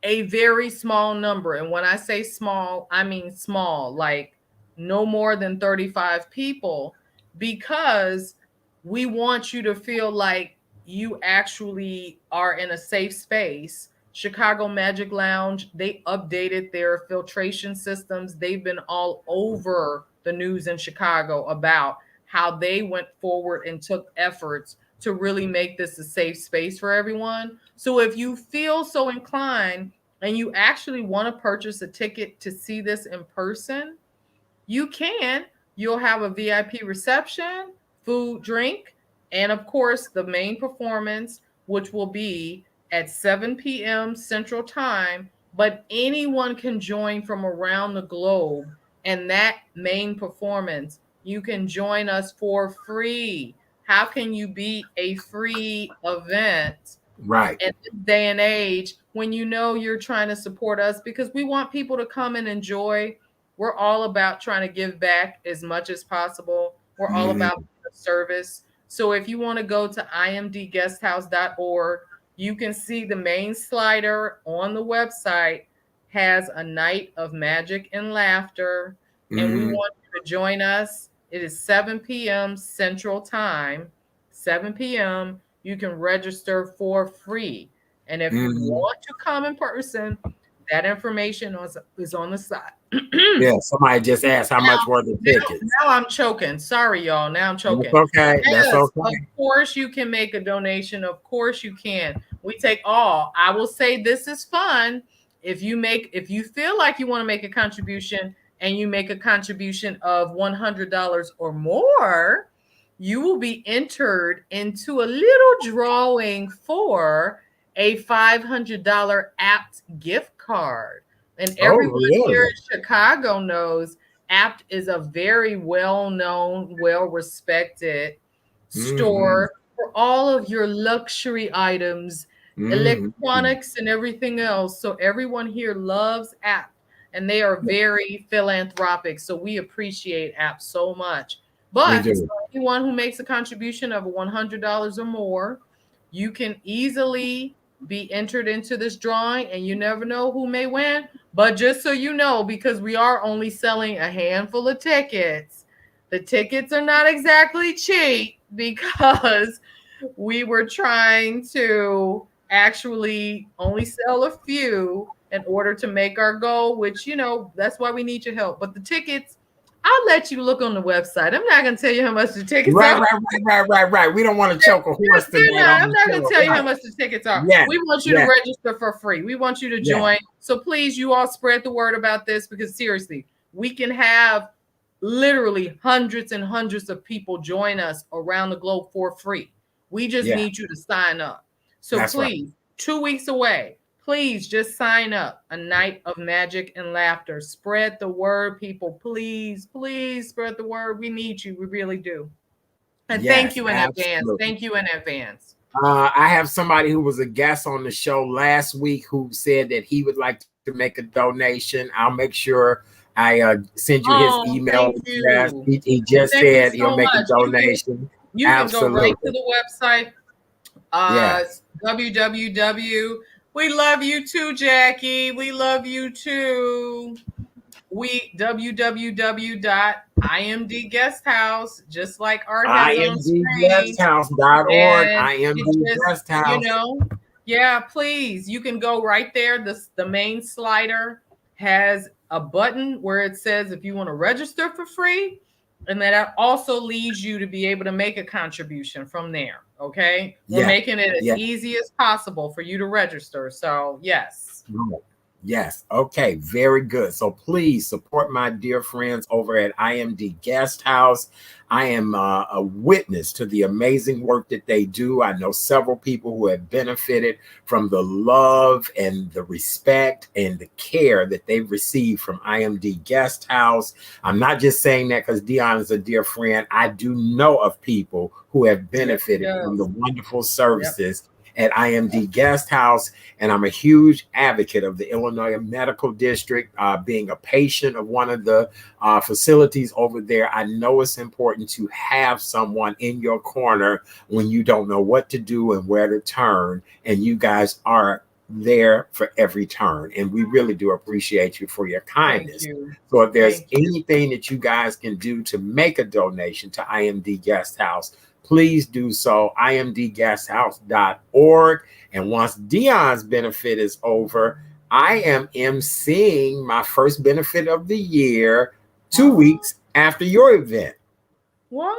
a very small number. And when I say small, I mean small, like no more than 35 people, because we want you to feel like you actually are in a safe space. Chicago Magic Lounge, they updated their filtration systems. They've been all over the news in Chicago about how they went forward and took efforts to really make this a safe space for everyone. So if you feel so inclined and you actually want to purchase a ticket to see this in person, you can. You'll have a VIP reception, food, drink, and of course the main performance, which will be at 7 p.m. Central Time, but anyone can join from around the globe. And that main performance, you can join us for free. How can you beat a free event right in this day and age when you know you're trying to support us? Because we want people to come and enjoy. We're all about trying to give back as much as possible. We're all about service. So if you want to go to imdguesthouse.org, you can see the main slider on the website has a night of magic and laughter. And we want you to join us. It is 7 p.m. Central Time, 7 p.m. You can register for free. And if you want to come in person, that information is on the side. Yeah, somebody just asked how much were the tickets. Now I'm choking. Sorry, y'all. Now I'm choking. That's okay. Yes, That's okay. Of course you can make a donation. Of course you can. We take all. I will say this is fun. If you feel like you want to make a contribution and you make a contribution of $100 or more, you will be entered into a little drawing for a $500 apt gift card. And everyone here in Chicago knows Apt is a very well-known, well-respected store for all of your luxury items, electronics, and everything else. So everyone here loves Apt, and they are very philanthropic. So we appreciate Apt so much. But anyone who makes a contribution of $100 or more, you can easily be entered into this drawing, and you never know who may win. But just so you know, because we are only selling a handful of tickets, the tickets are not exactly cheap, because we were trying to actually only sell a few in order to make our goal, which, that's why we need your help. But the tickets, I'll let you look on the website. I'm not going to tell you how much the tickets are. Right. We don't want to choke a horse today. I'm not going to tell you how much the tickets are. Yes. We want you to register for free. We want you to join. Yes. So please, you all spread the word about this, because seriously, we can have literally hundreds and hundreds of people join us around the globe for free. We just need you to sign up. So please, 2 weeks away. Please just sign up. A night of magic and laughter. Spread the word, people. Please, please spread the word. We need you. We really do. And thank you in advance. Thank you in advance. I have somebody who was a guest on the show last week who said that he would like to make a donation. I'll make sure I send you his email address. He just said he'll make a donation. You can go right to the website. www. We love you too, Jackie. We love you too. www.IMD Guesthouse, just like Art has on screen. IMDguesthouse.org. IMD Guesthouse. Please. You can go right there. The main slider has a button where it says if you want to register for free, and that also leads you to be able to make a contribution from there. Okay. We're making it as easy as possible for you to register. So yes. Yes. Okay. Very good. So please support my dear friends over at IMD Guesthouse. I am a witness to the amazing work that they do. I know several people who have benefited from the love and the respect and the care that they've received from IMD Guesthouse. I'm not just saying that because Dion is a dear friend. I do know of people who have benefited from the wonderful services at IMD Guesthouse, and I'm a huge advocate of the Illinois Medical District. Being a patient of one of the facilities over there, I know it's important to have someone in your corner when you don't know what to do and where to turn, and you guys are there for every turn, and we really do appreciate you for your kindness. So if there's anything that you guys can do to make a donation to IMD Guesthouse, please do so. IMDguesthouse.org. And once Dion's benefit is over, I am emceeing my first benefit of the year 2 weeks after your event. What?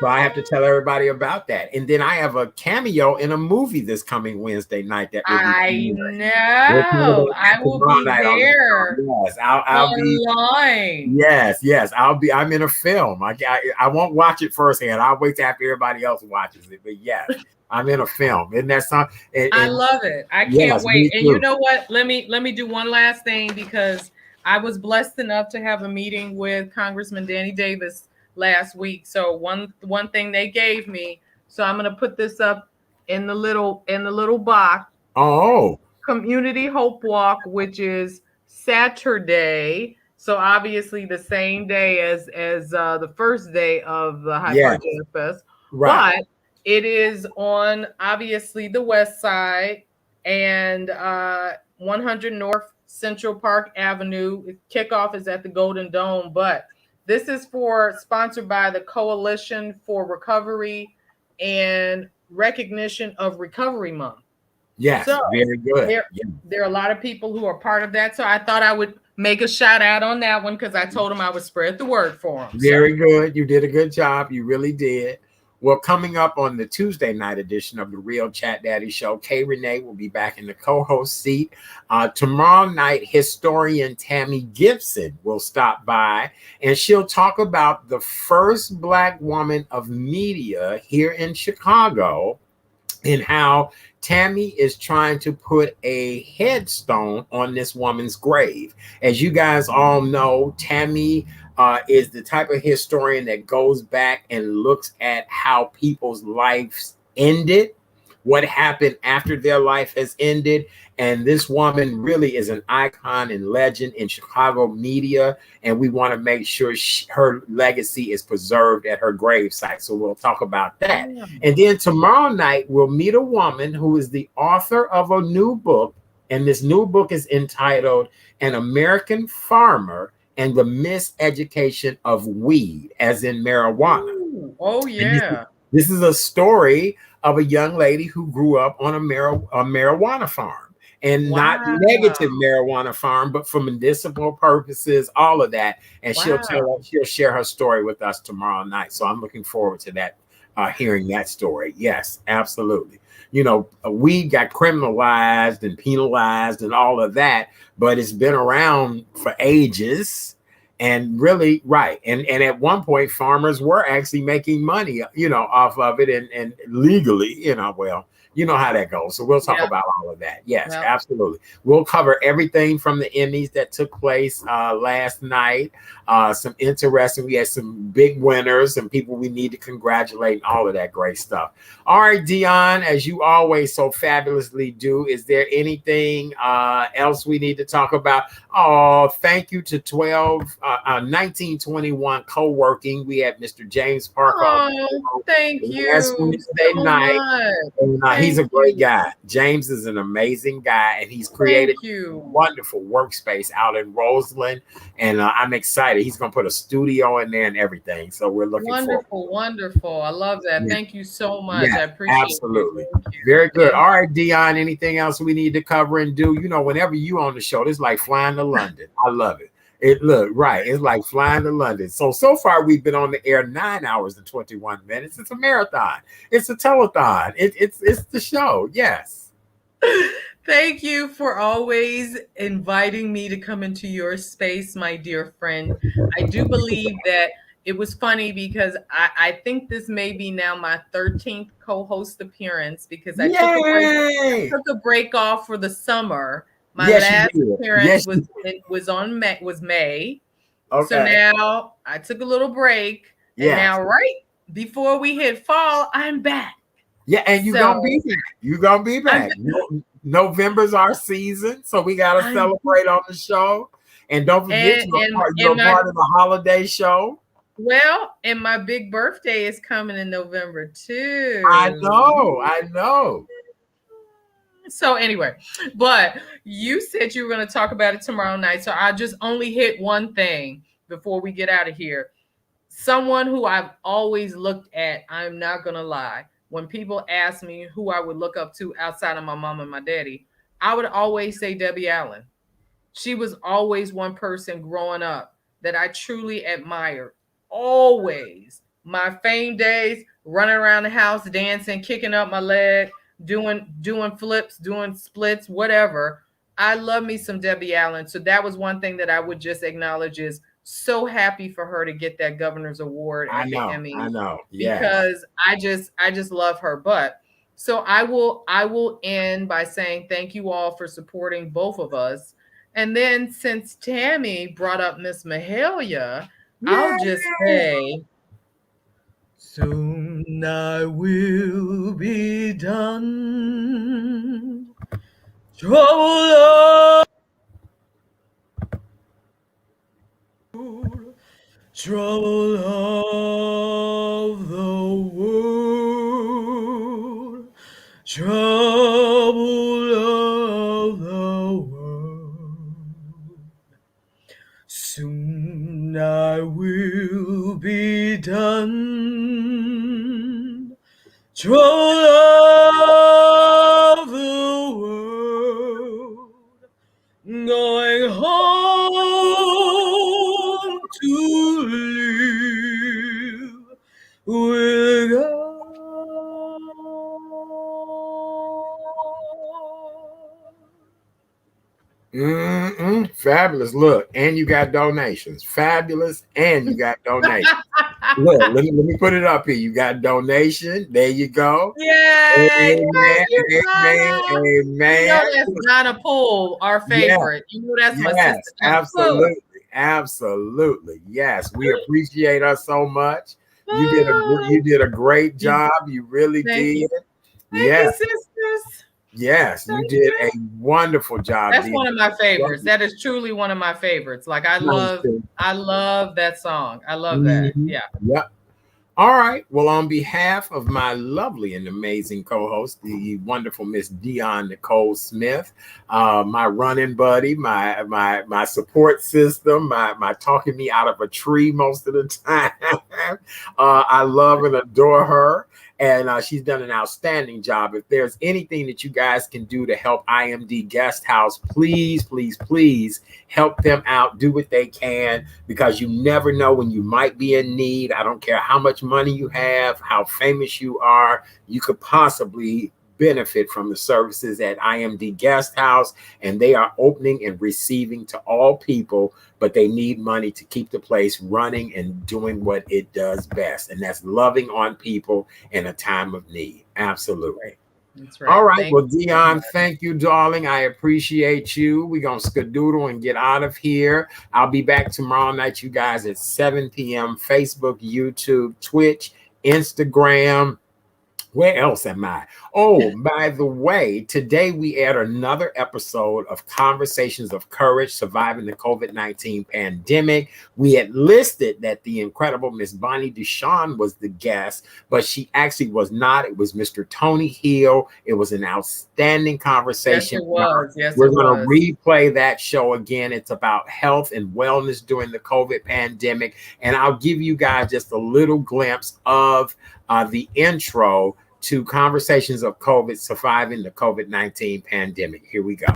So I have to tell everybody about that. And then I have a cameo in a movie this coming Wednesday night. That will be know. I will be there. Yes, I'll be online. Yes, I'm in a film. I won't watch it firsthand. I'll wait till after everybody else watches it. But yes, I'm in a film. Isn't that something? I love it. I can't wait. And you know what? Let me do one last thing, because I was blessed enough to have a meeting with Congressman Danny Davis last week. So one thing they gave me, so I'm going to put this up in the little box. Oh, Community Hope Walk, which is Saturday. So obviously the same day as the first day of the HYDE Park Jazz Fest. Right. But it is on obviously the west side and 100 North Central Park Avenue. Kickoff is at the Golden Dome, but this is sponsored by the Coalition for Recovery and Recognition of Recovery Month. Yes, So very good. there are a lot of people who are part of that. So I thought I would make a shout out on that one because I told them I would spread the word for them. Very good. You did a good job. You really did. Well, coming up on the Tuesday night edition of the Real Chat Daddy Show, Kay Renee will be back in the co-host seat. Tomorrow night, historian Tammy Gibson will stop by, and she'll talk about the first Black woman of media here in Chicago and how Tammy is trying to put a headstone on this woman's grave. As you guys all know, Tammy is the type of historian that goes back and looks at how people's lives ended, what happened after their life has ended. And this woman really is an icon and legend in Chicago media. And we want to make sure her legacy is preserved at her gravesite. So we'll talk about that. Yeah. And then tomorrow night, we'll meet a woman who is the author of a new book. And this new book is entitled An American Farmer and the Miseducation of Weed, as in marijuana. Ooh, oh, yeah. This is a story of a young lady who grew up on a marijuana farm. And not negative marijuana farm, but for medicinal purposes, all of that. And she'll share her story with us tomorrow night. So I'm looking forward to that, hearing that story. Yes, absolutely. You know, weed got criminalized and penalized and all of that, but it's been around for ages. And really, right. And at one point, farmers were actually making money, you know, off of it and legally, you know, well, you know how that goes. So we'll talk about all of that. Yes, absolutely. We'll cover everything from the Emmys that took place last night. Some interesting, we had some big winners and people we need to congratulate and all of that great stuff. All right, Dion, as you always so fabulously do, is there anything else we need to talk about? Oh, thank you to 1921 Co-working. We had Mr. James Parker. Oh, thank you. Wednesday night. He's a great guy. James is an amazing guy, and he's created a wonderful workspace out in Roseland. And I'm excited. He's going to put a studio in there and everything. So we're looking forward. Wonderful. I love that. Yeah. Thank you so much. I appreciate it. Absolutely. Very good. All right, Dion, anything else we need to cover and do? You know, whenever you on the show, it's like flying to London. I love it. It's like flying to London. So far we've been on the air 9 hours and 21 minutes. It's a marathon. It's a telethon. It's the show. Yes. Thank you for always inviting me to come into your space, my dear friend. I do believe that it was funny because I think this may be now my 13th co-host appearance because I took a break off for the summer. My last appearance was May. Okay. So now I took a little break. And now right before we hit fall, I'm back. Yeah, and you're gonna be back. You're gonna be back. November's our season, so we gotta celebrate on the show. And don't forget you're part of the holiday show. Well, and my big birthday is coming in November too. I know. So anyway, but you said you were going to talk about it tomorrow night. So I just only hit one thing before we get out of here. Someone who I've always looked at, I'm not going to lie. When people ask me who I would look up to outside of my mom and my daddy, I would always say Debbie Allen. She was always one person growing up that I truly admired. Always. My fame days, running around the house, dancing, kicking up my leg, doing flips, doing splits, whatever. I love me some Debbie Allen. So that was one thing that I would just acknowledge is so happy for her to get that governor's award at the Emmy. I know. Yeah. Because I just love her. But so I will end by saying thank you all for supporting both of us. And then since Tammy brought up Miss Mahalia, I'll just say soon I will be done. Trouble of the world. Trouble of the world. Soon I will be done. Trouble of the live with God. Fabulous. Look, and you got donations. Fabulous, and you got donations. Look, let me put it up here. You got donation. There you go. Yay! Amen. Yes, Amen. Amen. You know that's Donna Poole, our favorite. You know that's my sister. Absolutely. Absolutely. Yes. We appreciate her so much. You did a great job. You really did. Thank you, sisters. Yes, you did a wonderful job. That's one of my favorites. That is truly one of my favorites. Like I love that song. I love that. Yeah. Yep. All right. Well, on behalf of my lovely and amazing co-host, the wonderful Miss Dion Nicole Smith, my running buddy, my support system, my talking me out of a tree most of the time. I love and adore her. And she's done an outstanding job. If there's anything that you guys can do to help IMD Guest House, please, please, please help them out. Do what they can, because you never know when you might be in need. I don't care how much money you have, how famous you are, you could possibly benefit from the services at IMD Guest House, and they are opening and receiving to all people, but they need money to keep the place running and doing what it does best, and that's loving on people in a time of need. Absolutely. That's right. All right. Well, Dion, thank you, darling. I appreciate you. We're going to skadoodle and get out of here. I'll be back tomorrow night, you guys, at 7 p.m. Facebook, YouTube, Twitch, Instagram. Where else am I? Oh, by the way, today we aired another episode of Conversations of Courage, Surviving the COVID-19 Pandemic. We had listed that the incredible Miss Bonnie Ducharme was the guest, but she actually was not. It was Mr. Tony Hill. It was an outstanding conversation. Yes, it was. Yes, we're going to replay that show again. It's about health and wellness during the COVID pandemic. And I'll give you guys just a little glimpse of the intro to Conversations of COVID, Surviving the COVID-19 Pandemic. Here we go.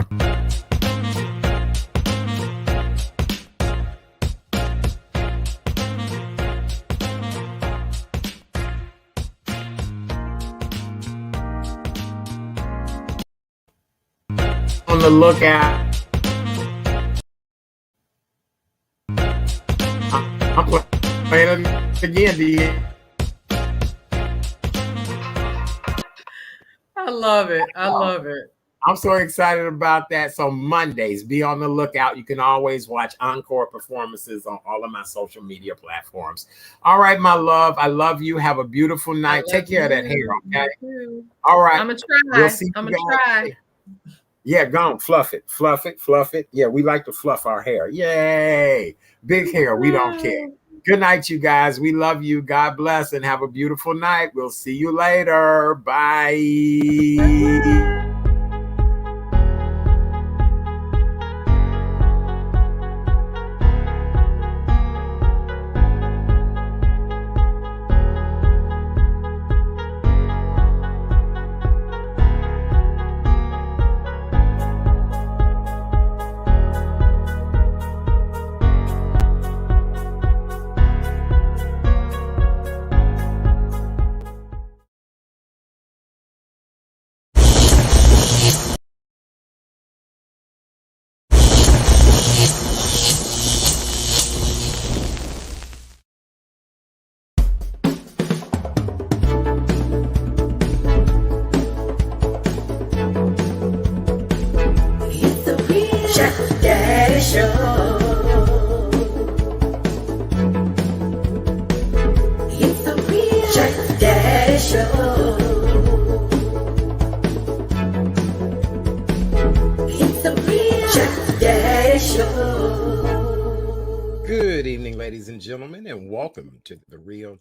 On the lookout. I'm playing it again, I love it. I love it. I'm so excited about that. So Mondays, be on the lookout. You can always watch encore performances on all of my social media platforms. All right, my love. I love you. Have a beautiful night. Take care of that hair, okay? All right. I'm going to try. We'll see I'm going to try. Yeah, go on. Fluff it. Fluff it. Fluff it. Yeah, we like to fluff our hair. Yay. Big hair. We don't care. Good night, you guys. We love you. God bless and have a beautiful night. We'll see you later. Bye. Good evening, ladies and gentlemen, and welcome to the Real